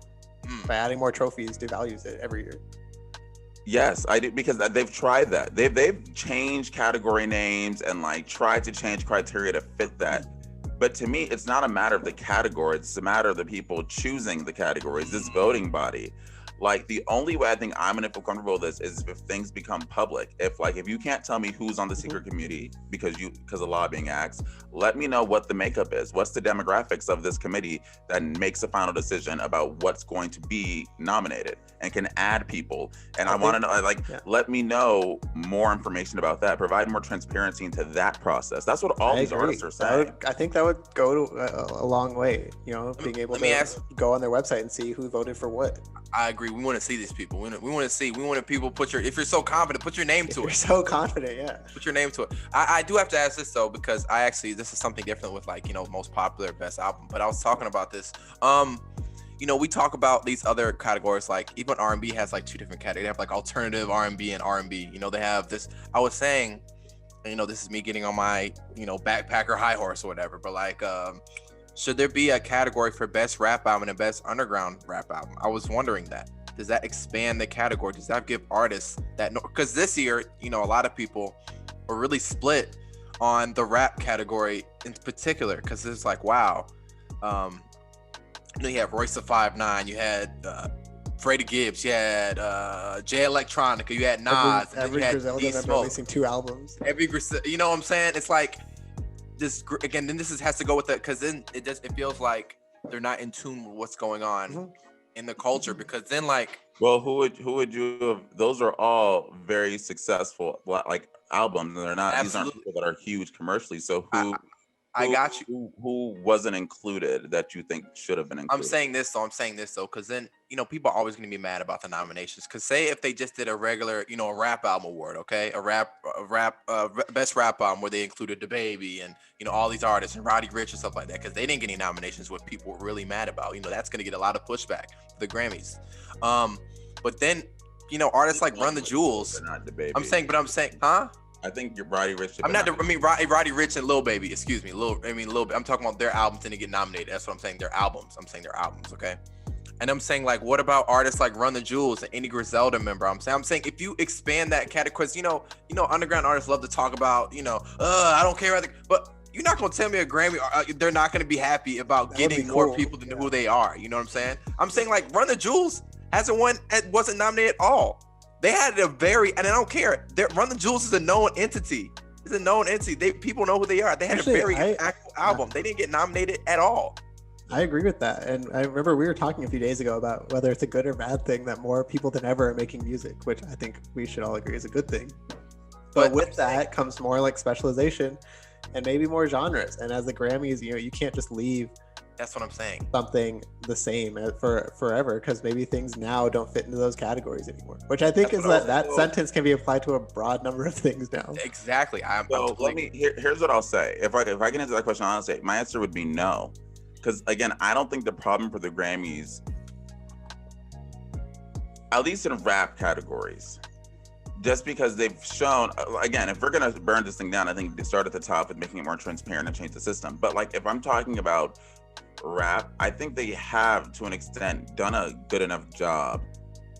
By adding more trophies devalues it every year? Yes, I do, because they've tried that. They've changed category names and like tried to change criteria to fit that. But to me, it's not a matter of the category. It's a matter of the people choosing the categories, this voting body. Like the only way I think I'm gonna feel comfortable with this is if things become public. If you can't tell me who's on the secret committee because of lobbying acts, let me know what the makeup is. What's the demographics of this committee that makes a final decision about what's going to be nominated and can add people. And I want to know, let me know more information about that. Provide more transparency into that process. That's what all these artists are saying. I think that would go a long way. You know, being able to go on their website and see who voted for what. I agree. We want to see these people. We want people put if you're so confident, put your name to it. You're so confident, yeah. Put your name to it. I do have to ask this though, because this is something different with most popular best album. But I was talking about this. We talk about these other categories, like even R&B has like two different categories. They have like alternative R&B and R&B. They have this. I was saying, this is me getting on my, backpacker high horse or whatever. But should there be a category for best rap album and best underground rap album? I was wondering that. Does that expand the category? Does that give artists that? Because this year, a lot of people were really split on the rap category in particular. Because it's like, wow, you have Royce the 5'9", you had Freddie Gibbs, you had Jay Electronica, you had Nas, Every Griselda member releasing 2 albums. You know what I'm saying? It's like this again. Then has to go with that because then it feels like they're not in tune with what's going on in the culture. Because then well, who would you have? Those are all very successful albums, and they're not. These aren't people that are huge commercially. So I got you. Who wasn't included that you think should have been included? I'm saying this though, because then people are always going to be mad about the nominations. Because say if they just did a regular, a rap album award, okay, best rap album where they included DaBaby and all these artists and Roddy Ricch and stuff like that, because they didn't get any nominations, what people were really mad about. That's going to get a lot of pushback for the Grammys. But then artists like Run the Jewels. I'm saying, huh? I think you're Roddy Ricch. Roddy Ricch and Lil Baby. Excuse me, Lil. I'm talking about their albums didn't get nominated. That's what I'm saying. Their albums. Okay. And I'm saying what about artists like Run the Jewels and any Griselda member? I'm saying if you expand that category, because underground artists love to talk about I don't care, but you're not gonna tell me a Grammy they're not gonna be happy about getting more people than who they are. You know what I'm saying? I'm saying Run the Jewels wasn't nominated at all. They had and I don't care. Run the Jewels is a known entity. It's a known entity. People know who they are. They had a very impactful album. They didn't get nominated at all. I agree with that. And I remember we were talking a few days ago about whether it's a good or bad thing that more people than ever are making music, which I think we should all agree is a good thing. But with that comes more specialization and maybe more genres. And as the Grammys, you can't just leave. That's what I'm saying. Something the same for forever, because maybe things now don't fit into those categories anymore. Which I think is that sentence can be applied to a broad number of things now. Exactly. Here's what I'll say. If I can answer that question honestly, my answer would be no. Because again, I don't think the problem for the Grammys, at least in rap categories, just because they've shown, again, if we're gonna burn this thing down, I think they start at the top with making it more transparent and change the system. But if I'm talking about rap, I think they have to an extent done a good enough job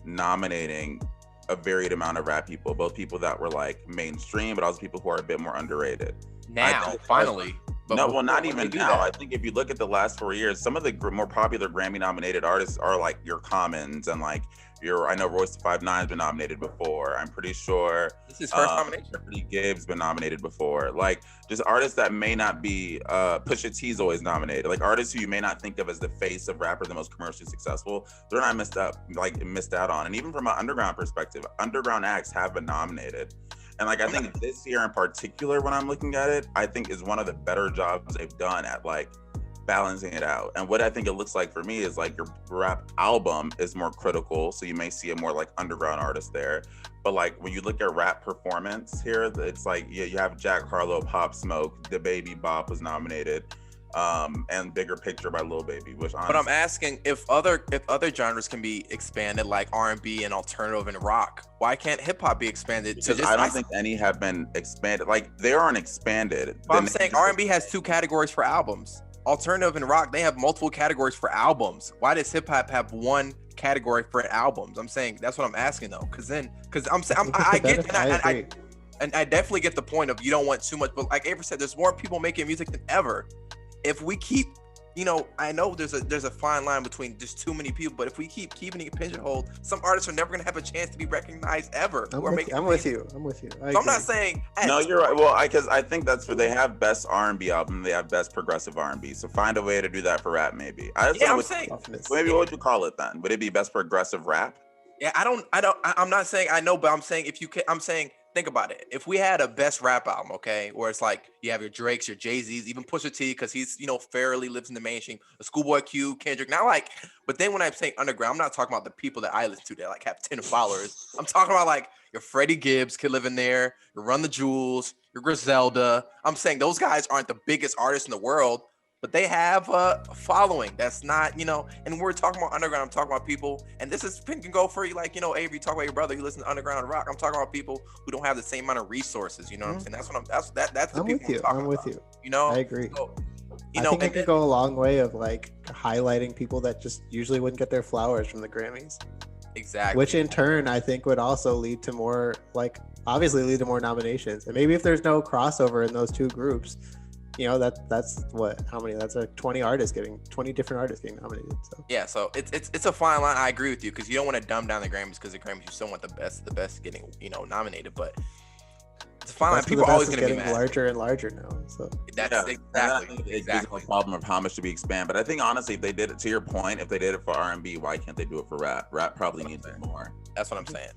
nominating a varied amount of rap people, both people that were mainstream, but also people who are a bit more underrated. now, finally. But no, well, not even now. I think if you look at the last 4 years, some of the more popular Grammy-nominated artists are like your Commons and like I know Royce the 5'9" been nominated before. I'm pretty sure this is his first nomination. Freddie Gibbs been nominated before. Like just artists that may not be. Pusha T's always nominated. Like artists who you may not think of as the face of rapper, the most commercially successful. They're not missed out on. And even from an underground perspective, underground acts have been nominated. And like I think this year in particular, when I'm looking at it, I think is one of the better jobs they've done at like balancing it out. And what I think it looks like for me is like your rap album is more critical, so you may see a more like underground artist there. But like when you look at rap performance here, it's like you have Jack Harlow, Pop Smoke, The Baby Bop was nominated, and Bigger Picture by Lil Baby. Which honestly, but I'm asking if other genres can be expanded, like R&B and alternative and rock. Why can't hip hop be expanded? Because I don't think any have been expanded. Like they aren't expanded. But I'm saying R&B has 2 categories for albums. Alternative and rock, they have multiple categories for albums. Why does hip hop have 1 category for albums? I'm saying that's what I'm asking though, because I get and I definitely get the point of you don't want too much, but like Avery said, there's more people making music than ever. If we keep, I know there's a fine line between just too many people, but if we keep keeping it pigeonholed, some artists are never gonna have a chance to be recognized ever. I'm with you. I'm not saying. No, you're right. Well, because I think that's where they have best R&B album, they have best progressive R&B. So find a way to do that for rap, maybe. I'm saying. Maybe what would you call it then? Would it be best progressive rap? Yeah, I'm not saying I know, but I'm saying if you can, I'm saying. Think about it. If we had a best rap album, okay, where it's like you have your Drakes, your Jay-Z's, even Pusha T, because he's, fairly lives in the mainstream, a Schoolboy Q, Kendrick, not like, but then when I'm saying underground, I'm not talking about the people that I listen to that like have 10 followers. I'm talking about like your Freddie Gibbs could live in there, your Run the Jewels, your Griselda. I'm saying those guys aren't the biggest artists in the world, but they have a following that's not, and we're talking about underground, I'm talking about people, and this can go for you, like, Avery, talk about your brother who listens to underground rock. I'm talking about people who don't have the same amount of resources, you know what I'm saying? That's the I'm people I'm with you. I agree. So, I think it could go a long way of like highlighting people that just usually wouldn't get their flowers from the Grammys. Exactly. Which in turn, I think would also lead to more, obviously lead to more nominations. And maybe if there's no crossover in those 2 groups, that's how many? That's 20 different artists getting nominated. So yeah, so it's a fine line. I agree with you because you don't want to dumb down the Grammys because the Grammys you still want the best getting nominated, but it's a fine line. People are always going to be mad. Larger and larger now. So that's exactly a problem of how much to be expanded. But I think honestly, if they did it, to your point, if they did it for R&B, why can't they do it for rap? Rap probably needs it more. That's what I'm saying.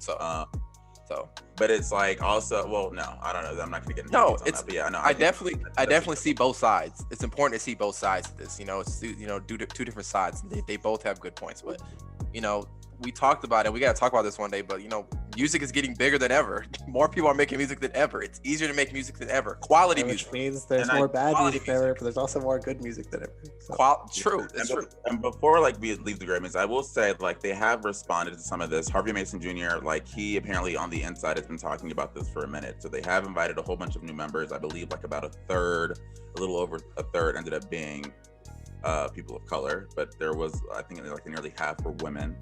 So, but it's like also, well, no, I don't know. I'm not going to get into it's. But yeah, no, I definitely see both sides. It's important to see both sides of this. It's 2 different sides. They both have good points, but we talked about it. We got to talk about this one day, but music is getting bigger than ever. More people are making music than ever. It's easier to make music than ever. Quality music. Which means there's more bad music than ever, but there's also more good music than ever. So. True. That's true. And before we leave the Grammys, I will say they have responded to some of this. Harvey Mason Jr., he apparently on the inside has been talking about this for a minute. So they have invited a whole bunch of new members. I believe about a little over a third ended up being people of color, but there was, I think nearly half were women.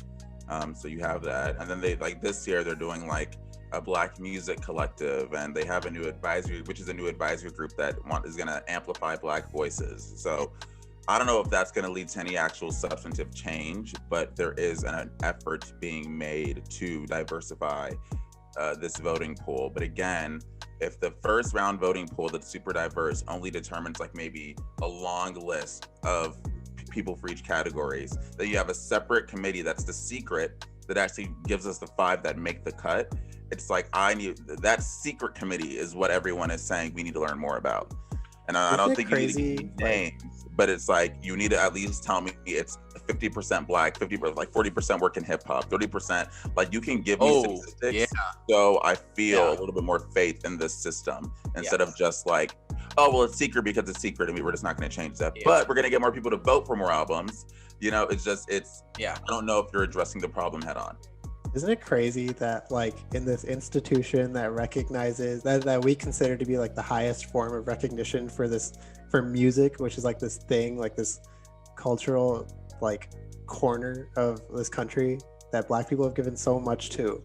So you have that, and then they this year they're doing a Black Music Collective, and they have a new advisory, which is a new advisory group that is going to amplify Black voices. So I don't know if that's going to lead to any actual substantive change, but there is an effort being made to diversify this voting pool. But again, if the first round voting pool that's super diverse only determines maybe a long list of people for each categories, then you have a separate committee that's the secret that actually gives us the 5 that make the cut. It's that secret committee is what everyone is saying we need to learn more about. And I don't think you need to give names, but it's you need to at least tell me it's 50% Black, 40% work in hip hop, 30%. You can give me statistics, so I feel a little bit more faith in this system instead of just it's secret because it's secret and we're just not going to change that. But we're going to get more people to vote for more albums. I don't know if you're addressing the problem head on. Isn't it crazy that in this institution that recognizes that we consider to be the highest form of recognition for music, which is this thing, this cultural corner of this country that Black people have given so much to,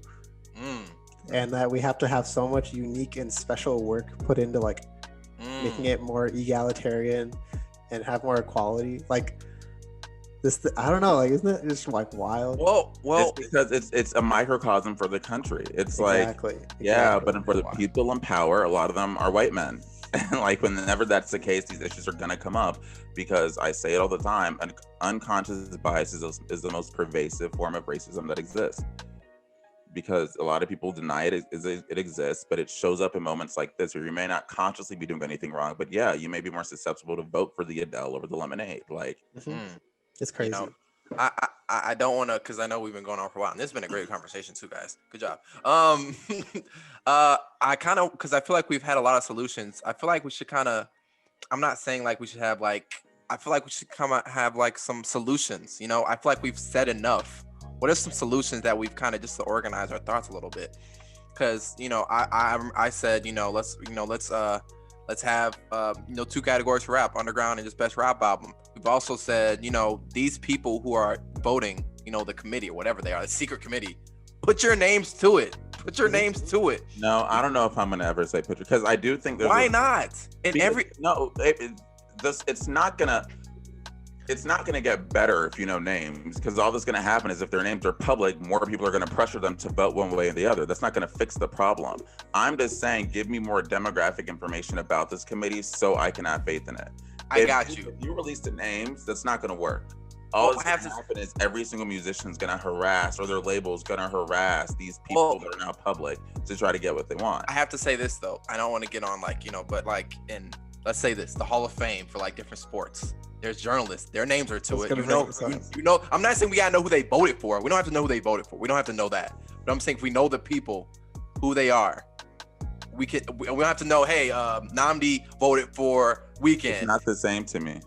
and that we have to have so much unique and special work put into making it more egalitarian and have more equality. Like this, I don't know. Like, isn't it just like wild? Well, it's because it's a microcosm for the country. It's exactly. But for the people in power, a lot of them are white men. And like whenever that's the case, these issues are gonna come up because I say it all the time. Unconscious bias is the most pervasive form of racism that exists. Because a lot of people deny it exists, but it shows up in moments like this where you may not consciously be doing anything wrong, but yeah, you may be more susceptible to vote for the Adele over the lemonade. Like, it's crazy. You know, I don't want to, because I know we've been going on for a while, and this has been a great conversation too, guys. Good job. I kind of, because I feel like we've had a lot of solutions. I feel like we should kind of, I'm not saying like we should have like, I feel like we should come out have like some solutions. You know, I feel like we've said enough. What are some solutions that we've kind of just to organize our thoughts a little bit? Because you know, I said, you know, let's have 2 categories for rap, underground and just best rap album. We've also said, you know, these people who are voting, you know, the committee or whatever they are, the secret committee, put your names to it. Put your names to it. No, I don't know if I'm gonna ever say put, because I do think there's why not? It's not going to get better if you know names, because all that's going to happen is if their names are public, more people are going to pressure them to vote one way or the other. That's not going to fix the problem. I'm just saying, give me more demographic information about this committee so I can have faith in it. If you release the names, that's not going to work. All that's going to happen is every single musician is going to harass, or their label is going to harass these people that are now public to try to get what they want. I have to say this though. I don't want to get on like, you know, but like let's say this, the Hall of Fame for like different sports. There's journalists, their names are to it. You know, I'm not saying we gotta know who they voted for. We don't have to know who they voted for. We don't have to know that. But I'm saying if we know the people, who they are, we don't have to know, hey, Nnamdi voted for Weeknd. It's not the same to me.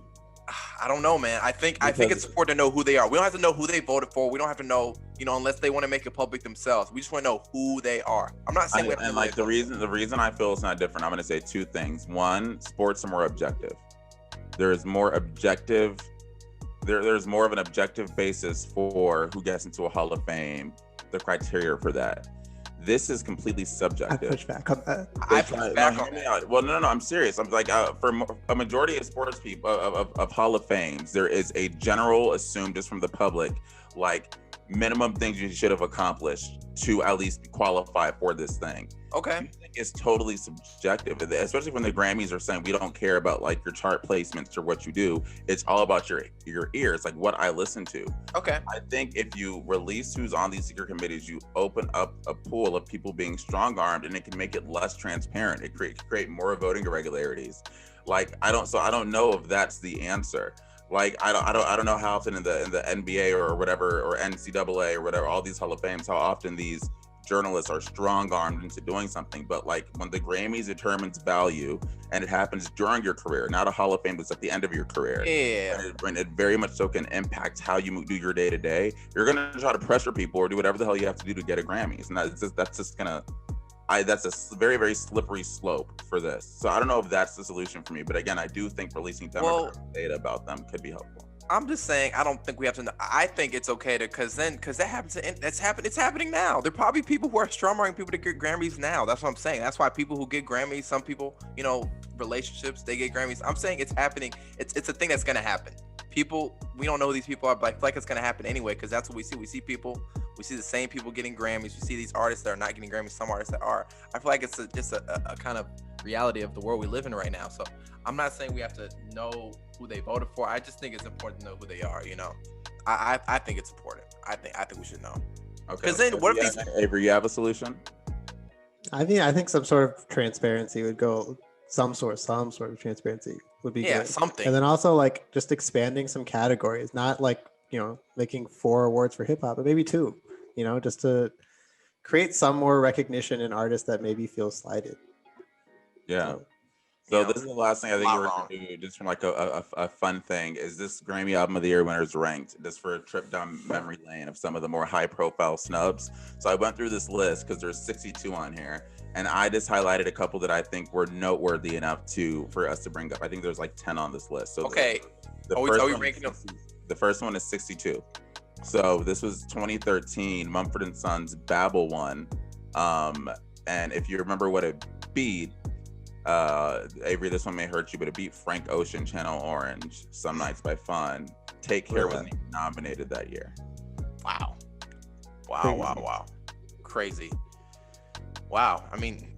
I don't know, man. I think it's important to know who they are. We don't have to know who they voted for. We don't have to know, you know, unless they want to make it public themselves. We just want to know who they are. I'm not saying the reason I feel it's not different, I'm going to say 2 things. One, sports are more objective. There's more of an objective basis for who gets into a Hall of Fame, the criteria for that. This is completely subjective. I push back on that. Well, no, I'm serious. I'm like, for a majority of sports people, of Hall of Fames, there is a general assumed just from the public, like minimum things you should have accomplished to at least qualify for this thing. Okay. It's totally subjective, especially when the Grammys are saying we don't care about like your chart placements or what you do. It's all about your ears, like what I listen to. Okay. I think if you release who's on these secret committees, you open up a pool of people being strong-armed, and it can make it less transparent. It create more voting irregularities. Like I don't know if that's the answer. Like I don't know how often in the NBA or whatever, or NCAA or whatever, all these Hall of Fames, how often these journalists are strong-armed into doing something. But like when the Grammys determines value, and it happens during your career, not a Hall of Fame that's at the end of your career. Yeah. And it very much so can impact how you do your day-to-day. You're gonna try to pressure people or do whatever the hell you have to do to get a Grammys, and that's a very, very slippery slope for this. So I don't know if that's the solution for me, but again, I do think releasing demographic data about them could be helpful. I'm just saying, I don't think we have to know. I think it's okay to, because that happens, it's happening now. There are probably people who are strong-arming people to get Grammys now. That's what I'm saying. That's why people who get Grammys, some people, you know, relationships, they get Grammys. I'm saying it's happening. It's a thing that's gonna happen. People, we don't know who these people are, but I feel like it's gonna happen anyway, because that's what we see. We see the same people getting Grammys. We see these artists that are not getting Grammys, some artists that are. I feel like it's just a kind of reality of the world we live in right now. So I'm not saying we have to know who they voted for. I just think it's important to know who they are, you know. I think it's important. I think we should know. Okay. Because then what if these Avery, you have a solution? I think some sort of transparency would go, some sort of transparency would be good. Something. And then also like just expanding some categories, not like, you know, making 4 awards for hip hop, but maybe 2, you know, just to create some more recognition in artists that maybe feel slighted. Yeah. So this is the last thing I think we're going to do, just from like a fun thing, is this Grammy Album of the Year winners ranked, just for a trip down memory lane of some of the more high profile snubs. So I went through this list because there's 62 on here, and I just highlighted a couple that I think were noteworthy enough for us to bring up. I think there's like 10 on this list. So okay. Are we ranking them? The first one is 62. So this was 2013 Mumford & Sons Babel one. And if you remember what it beat, Avery, this one may hurt you, but it beat Frank Ocean, Channel Orange, Some Nights by Fun. Take Care wasn't even nominated that year. Wow. Crazy. Wow. I mean,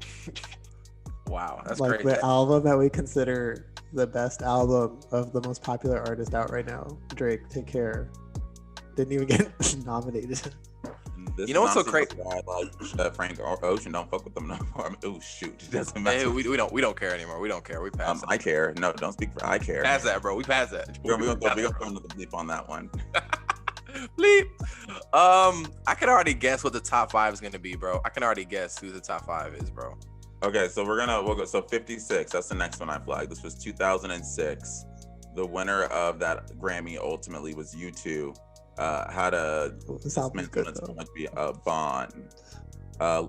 wow. That's like crazy. The album that we consider the best album of the most popular artist out right now, Drake, Take Care, didn't even get nominated. This you know what's so crazy? Like Frank Ocean, don't fuck with them no more. Oh shoot, it doesn't matter. Hey, we don't care anymore. We don't care. We pass. I care. No, don't speak for I care. Pass that, bro. We pass that. We're gonna go into the bleep on that one. Bleep. I can already guess what the top 5 is gonna be, bro. I can already guess who the top 5 is, bro. Okay, so we'll go. So 56. That's the next one I flagged. This was 2006. The winner of that Grammy ultimately was U2. Had a be a Bond.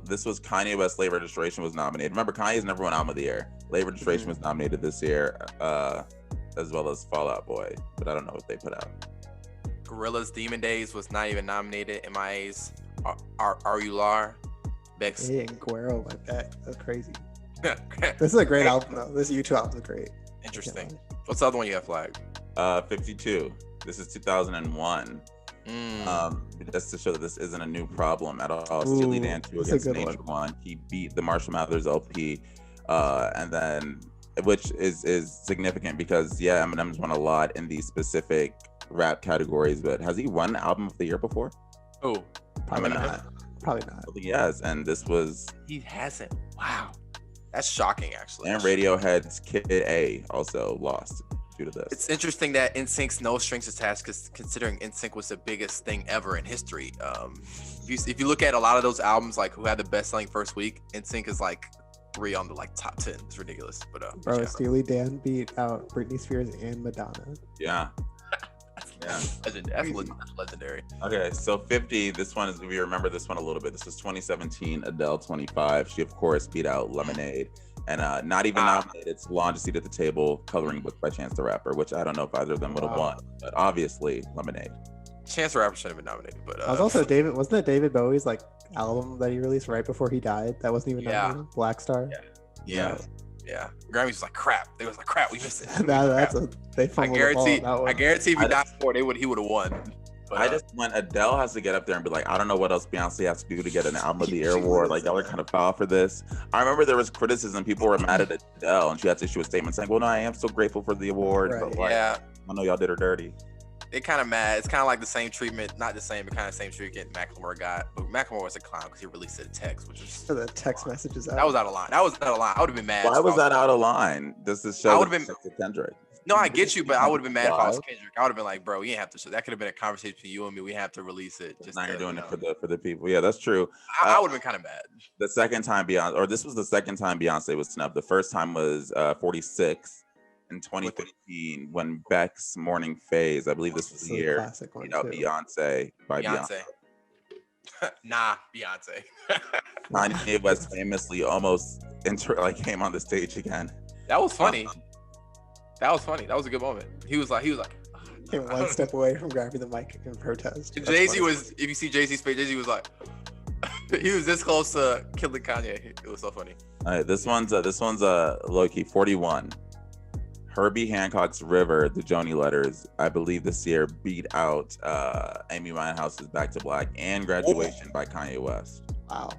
This was Kanye West. Late Registration was nominated. Remember, Kanye's number 1 album of the year. Late Registration was nominated this year, as well as Fall Out Boy, but I don't know what they put out. Gorillaz Demon Days was not even nominated. MIA's Are You Lar? Bex. Hey, and Guero like that. That's crazy. This is a great album though. This U2 album is great. Interesting. What's the other one you have flagged? 52. This is 2001. Just to show that this isn't a new problem at all. Steely Dan 2 against Nature One. He beat the Marshall Mathers LP, and then which is significant because Eminem's won a lot in these specific rap categories, but has he won Album of the Year before? Oh, probably not. Probably not. He has, and this was he hasn't. Wow, that's shocking actually. And Radiohead's Kid A also lost due to this. It's interesting that NSYNC's No Strings Attached, because considering NSYNC was the biggest thing ever in history. If you look at a lot of those albums, like who had the best selling first week, NSYNC is like 3 on the like top 10. It's ridiculous, but bro, Steely Dan beat out Britney Spears and Madonna. Yeah. That's legendary. Okay, so 50. This one is, we remember this one a little bit. This is 2017. Adele 25. She of course beat out Lemonade, and not even nominated. It's Launch a Seat at the Table, Coloring Book by Chance the Rapper, which I don't know if either of them would have won, but obviously Lemonade. Chance the Rapper should have been nominated, but I was also wasn't that David Bowie's like album that he released right before he died? That wasn't even nominated. Black Star. Yeah. Grammys was like crap. They was like crap. We missed it. They I guarantee if he died before, he would have won. But, I just when Adele has to get up there and be like, I don't know what else Beyonce has to do to get an Album of the Year award. Like, y'all are kind of foul for this. I remember there was criticism. People were mad at Adele, and she had to issue a statement saying, "Well, no, I am so grateful for the award." Right. But like, I know y'all did her dirty. They're kind of mad. It's kind of like the same treatment, not the same, but kind of the same treatment Macklemore got. But Macklemore was a clown because he released a text, which was the text messages. That was out of line. I would have been mad. Why was that out of line? Does this show? I would have been Kendrick. No, I get you, but I would have been mad if I was Kendrick. I would have been like, bro, you didn't have to show. That could have been a conversation between you and me. We have to release it. Just now you're doing it for the people. Yeah, that's true. I would have been kind of mad. The second time this was the second time Beyonce was snubbed. The first time was 46 in 2015 when Beck's Morning Phase. I believe this was the year. Beat out Beyonce by Beyonce. Nah, Beyonce. Kanye West famously almost came on the stage again. That was funny. That was funny. That was a good moment. He was like, came one step away from grabbing the mic in protest. Jay-Z was, if you see Jay-Z's face, Jay-Z was like, he was this close to killing Kanye. It was so funny. All right, this one's low-key 41. Herbie Hancock's River, the Joni Letters, I believe this year beat out Amy Winehouse's Back to Black and Graduation by Kanye West. Wow.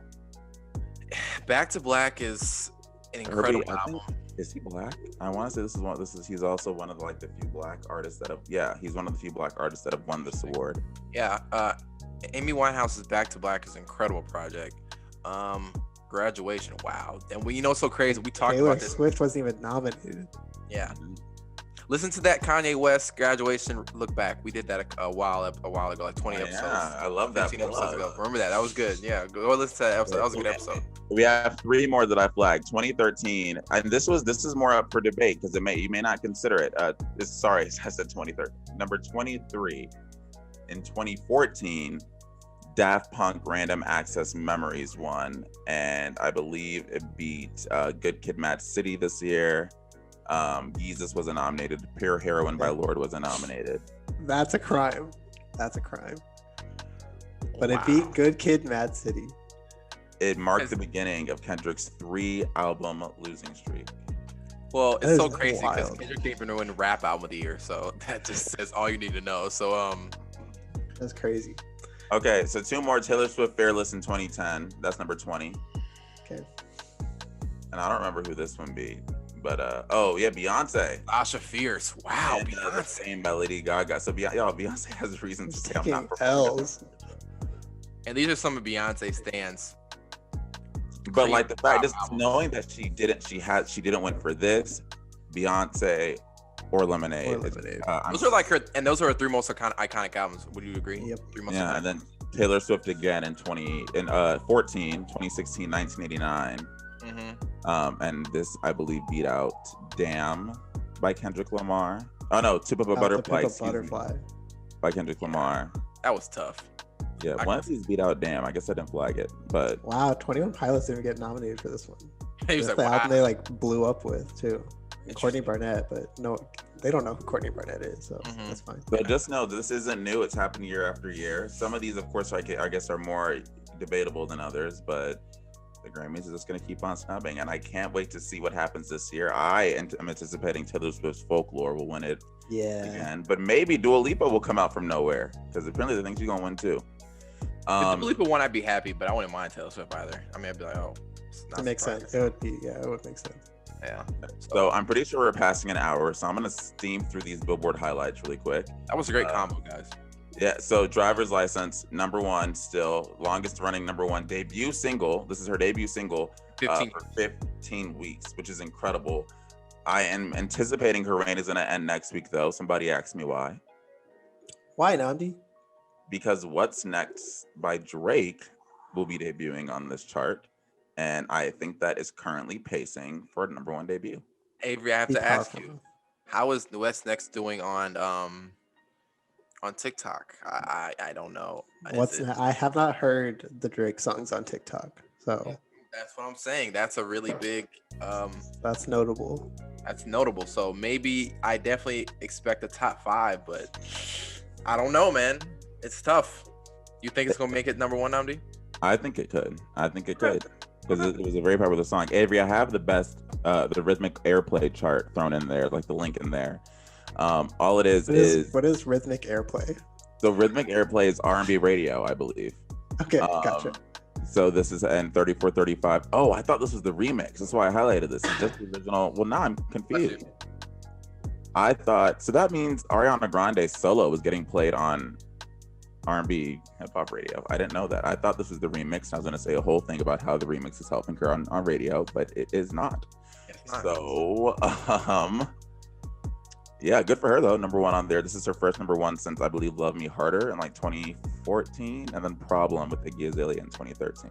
Back to Black is an incredible album. Is he black? I want to say he's also one of the few black artists that have he's one of the few black artists that have won this award. Yeah, Amy Winehouse's Back to Black is an incredible project. Graduation, wow. And you know what's so crazy? We talked about this. Swift wasn't even nominated. Yeah. Listen to that Kanye West Graduation look back. We did that a while ago, like 20 episodes. Yeah, I love that. 15 episodes ago. Remember that? That was good. Yeah, go listen to that episode. That was a good episode. We have 3 more that I flagged. 2013, and this is more up for debate because you may not consider it. I said 2013. Number 23 in 2014. Daft Punk Random Access Memories won, and I believe it beat Good Kid, Mad City this year. Jesus wasn't nominated. Pure Heroin by Lorde wasn't nominated. That's a crime. But it beat Good Kid, Mad City. It marked the beginning of Kendrick's 3-album losing streak. Well, That it's so is crazy because wild. Kendrick didn't even win Rap Album of the Year, so that just says all you need to know. So That's crazy. Okay, so 2 more. Taylor Swift, Fearless in 2010. That's number 20. Okay. And I don't remember who this one be, but oh yeah, Beyonce. Asha Fierce. Wow, And, Beyonce. the same by Lady Gaga. So Beyonce has reason to say I'm not Taking performing. L's. And these are some of Beyonce stands. But like the fact, Cream just albums. knowing that she didn't win for this, Beyonce, or Lemonade. Or Lemonade. Those are like those are her 3 most iconic albums. Would you agree? Yep. 3 most Yeah, iconic. and then Taylor Swift again in 2014, 2016, 1989. And this I believe beat out "Damn" by Kendrick Lamar. Oh no, "Tip of a Butterfly" Tip of a Butterfly. by Kendrick Lamar. That was tough. Yeah, one of these beat out "Damn." I guess I didn't flag it, but Wow, 21 Pilots didn't get nominated for this one. He was That's like, the album wow. they like blew up with too. Courtney Interesting. Barnett, but no, they don't know who Courtney Barnett is, so Mhm. that's fine. But just know this isn't new. It's happened year after year. Some of these, of course, I guess are more debatable than others, but the Grammys is just going to keep on snubbing. And I can't wait to see what happens this year. I am anticipating Taylor Swift's Folklore will win it Yeah. again. But maybe Dua Lipa will come out from nowhere because apparently they think she's going to win too. If Dua Lipa won, I'd be happy, but I wouldn't mind Taylor Swift either. I mean, I'd be like, oh, it's not It makes surprising. sense. It would be, yeah, it would make sense. Yeah. So I'm pretty sure we're passing an hour. So I'm going to steam through these Billboard highlights really quick. That was a great combo, guys. Yeah, so Driver's License, number 1 still, longest running number 1 debut single. This is her debut single 15. for 15 weeks, which is incredible. I am anticipating her reign is going to end next week, though. Somebody asked me why. Why, Nnamdi? Because What's Next by Drake will be debuting on this chart. And I think that is currently pacing for a number 1 debut. Avery, I have Be to ask powerful. you, how is What's Next doing on TikTok? I don't know. I have not heard the Drake songs on TikTok, so That's what I'm saying. That's a really big. that's notable. That's notable. So maybe I definitely expect a top 5, but I don't know, man. It's tough. You think it's gonna make it number 1, Nnamdi? I think it could. Because it was a very popular song. Avery, I have the best, the rhythmic airplay chart thrown in there, like the link in there. All it is What is rhythmic airplay? so rhythmic airplay is R&B radio, I believe. Okay, gotcha. So this is in 3435. Oh, I thought this was the remix. That's why I highlighted this. It's just the original. Well, now I'm confused. I thought so. That means Ariana Grande's solo was getting played on R&B hip hop radio. I didn't know that. I thought this was the remix. I was going to say a whole thing about how the remix is helping her on radio, but it is not. It's not. So, yeah, good for her though. Number 1 on there. This is her first number 1 since I believe "Love Me Harder" in like 2014, and then "Problem" with Iggy Azalea in 2013.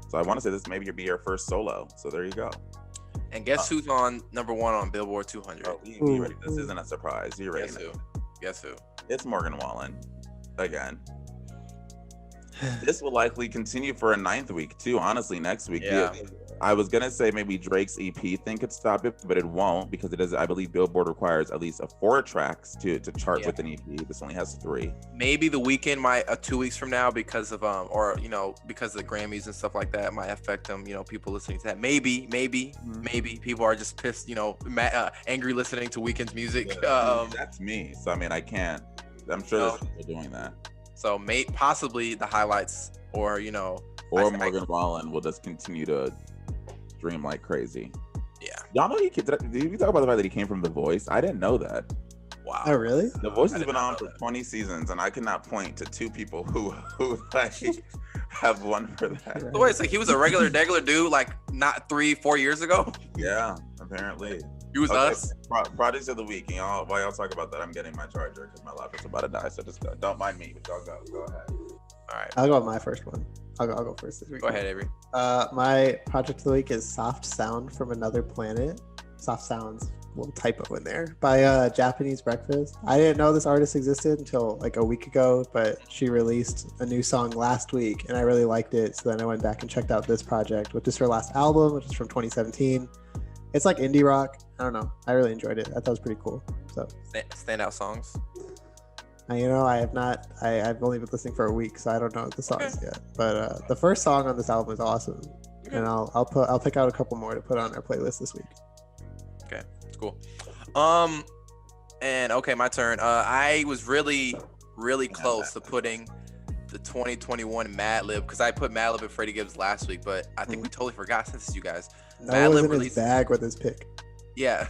So I want to say this maybe be her first solo. So there you go. And guess who's on number 1 on Billboard 200? Oh, you ready? This isn't a surprise. You ready? Guess who? Guess who? It's Morgan Wallen again. This will likely continue for a 9th week too. Honestly, next week. Yeah. I was gonna say maybe Drake's EP thing could stop it, but it won't because it is. I believe Billboard requires at least 4 tracks to chart with an EP. This only has 3. Maybe the weekend might 2 weeks from now because of or because of the Grammys and stuff like that might affect them. People listening to that. Maybe people are just pissed. Angry listening to Weeknd's music. That's me. So I mean, I can't. I'm sure there's people doing that. So possibly the highlights or Morgan Wallen will just continue to dream like crazy. Yeah. Y'all know did we talk about the fact that he came from The Voice? I didn't know that. Wow. Oh, really? The Voice I has did been not on know for that. 20 seasons, and I could not point to 2 people who like have won for that. So wait, so he was a regular dude like not 3-4 years ago? Yeah, apparently. He was us. Projects of the week. And while y'all talk about that, I'm getting my charger because my laptop's about to die. So just don't mind me, but y'all go ahead. All right. I'll go with my first one. I'll go first this week. Go ahead, Avery. My project of the week is "Soft Sound from Another Planet." Soft Sounds, little typo in there, by Japanese Breakfast. I didn't know this artist existed until like a week ago, but she released a new song last week and I really liked it. So then I went back and checked out this project, which is her last album, which is from 2017. It's like indie rock. I don't know. I really enjoyed it. I thought it was pretty cool. So Standout songs. I've only been listening for a week, so I don't know the songs yet. But the first song on this album is awesome, and I'll pick out a couple more to put on our playlist this week. cool. And okay, my turn. I was really close to putting the 2021 Mad Lib because I put Mad Lib and Freddie Gibbs last week, but I think we totally forgot since it's you guys. That was in his bag with his pick. Yeah,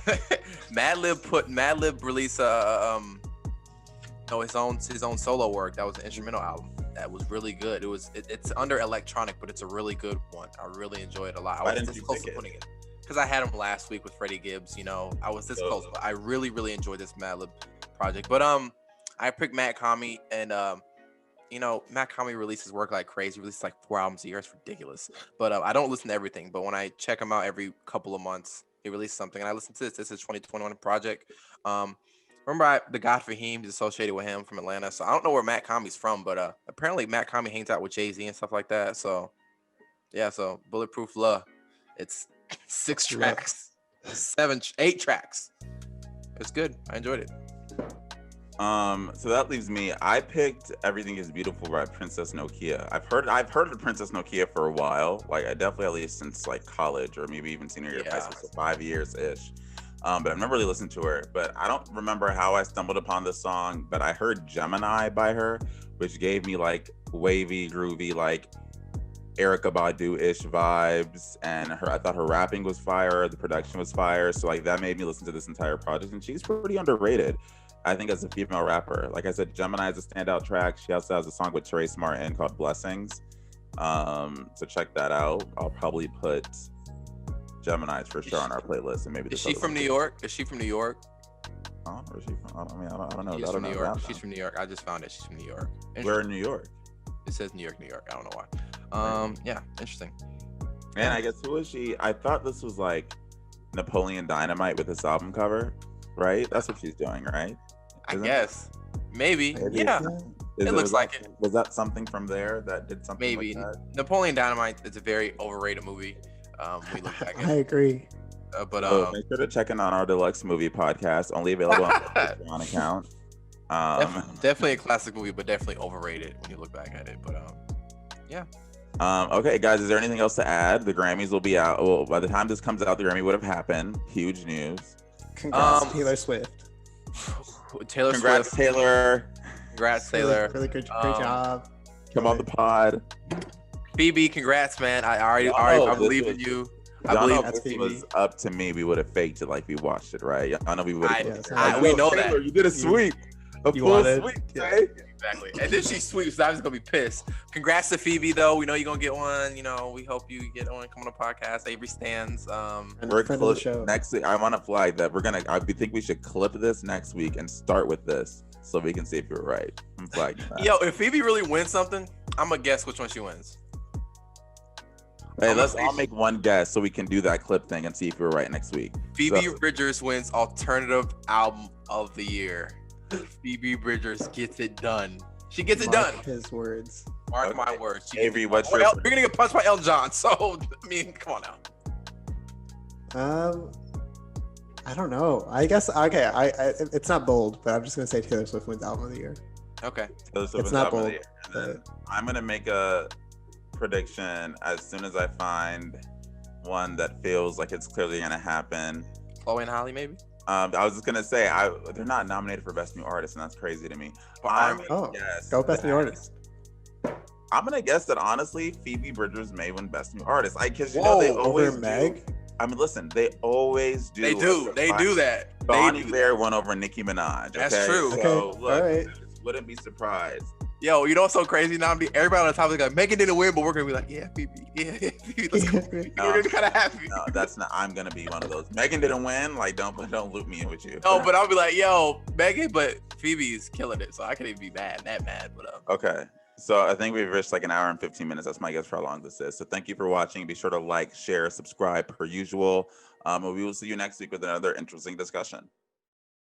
Mad Lib release his own solo work. That was an instrumental album. That was really good. It's under electronic, but it's a really good one. I really enjoyed it a lot. I was this close to putting it because I had him last week with Freddie Gibbs. You know, I was this close, but I really enjoyed this Mad Lib project. But I picked Matt Kami, and you know, Matt Kami releases work like crazy. He releases like 4 albums a year. It's ridiculous. But I don't listen to everything. But when I check him out every couple of months, he released something, and I listened to this. This is 2021 project. Remember the God Fahim is associated with him from Atlanta. So I don't know where Matt Kami's from, but apparently Matt Kami hangs out with Jay-Z and stuff like that. So yeah, so Bulletproof Love. It's 6 tracks, 8 tracks. It's good. I enjoyed it. So that leaves me. I picked Everything Is Beautiful by Princess Nokia. I've heard of Princess Nokia for a while. Like I definitely at least since like college or maybe even senior year of high school, so 5 years ish. But I've never really listened to her. But I don't remember how I stumbled upon this song. But I heard Gemini by her, which gave me like wavy, groovy, like Erykah Badu-ish vibes. And I thought her rapping was fire. The production was fire. So like that made me listen to this entire project. And she's pretty underrated, I think, as a female rapper. Like I said, Gemini is a standout track. She also has a song with Trace Martin called Blessings. So check that out. I'll probably put Gemini's for sure on our playlist. And maybe is she from New York? Is she from New York? I don't know. Where is she from? I don't know. She's from New York. She's from New York. I just found it. She's from New York. Where in New York? It says New York. I don't know why. Yeah, interesting. And I guess who is she? I thought this was like Napoleon Dynamite with this album cover, right? That's what she's doing, right? I guess. Maybe. Yeah. It looks like it. Was that something from there that did something Maybe. like that? Napoleon Dynamite is a very overrated movie. We look back at I agree. But make sure to check in on our deluxe movie podcast, only available on our Patreon account. Definitely a classic movie, but definitely overrated when you look back at it. But yeah. Okay, guys, is there anything else to add? The Grammys will be out. Well, by the time this comes out, the Grammy would have happened. Huge news. Congrats, Taylor Swift. Congrats, Taylor. Congrats, Taylor. Really great job. Come on the pod. Phoebe, congrats, man. I believe in you. I believe if it was up to me, we would have faked it like we watched it, right? I know we would have. We know Taylor, that. You did a sweep. A full sweep, right? Exactly. And then she sweeps, so I'm just gonna be pissed. Congrats to Phoebe, though. We know you're gonna get one. You know, we hope you get one. Come on the podcast. Avery stands. We're friend of the show. Next week, I want to flag that I think we should clip this next week and start with this so we can see if you're right. I'm flagging that. Yo, if Phoebe really wins something, I'm gonna guess which one she wins. Hey, let's all make one guess so we can do that clip thing and see if we're right next week. Phoebe Bridgers wins Alternative Album of the Year. Phoebe Bridgers gets it done. She gets it done. His words. Mark my words. Avery, what's your... You're gonna get punched by Elton John, so I mean, come on now. I don't know. I guess okay. It's not bold, but I'm just gonna say Taylor Swift wins Album of the Year. Okay. It's not bold. I'm gonna make a prediction as soon as I find one that feels like it's clearly gonna happen. Chloe and Halle, maybe. I was just gonna say they're not nominated for Best New Artist, and that's crazy to me. Go Best New Artist. I'm gonna guess that honestly, Phoebe Bridgers may win Best New Artist. Because you know they always Meg. I mean, listen, they always do. They do that. Bon Iver won over Nicki Minaj. Okay? That's true. So look, all right. Wouldn't be surprised. Yo, you know what's so crazy, Nnamdi? Everybody on the top is like, Megan didn't win, but we're gonna be like, yeah, Phoebe, Phoebe, let's go. We're gonna be kind of happy. No, that's not. I'm gonna be one of those. Megan didn't win. Like, don't loop me in with you. No, but I'll be like, yo, Megan, but Phoebe's killing it, so I can't even be that mad. But okay. So I think we've reached like an hour and 15 minutes. That's my guess for how long this is. So thank you for watching. Be sure to like, share, subscribe per usual. And we will see you next week with another interesting discussion.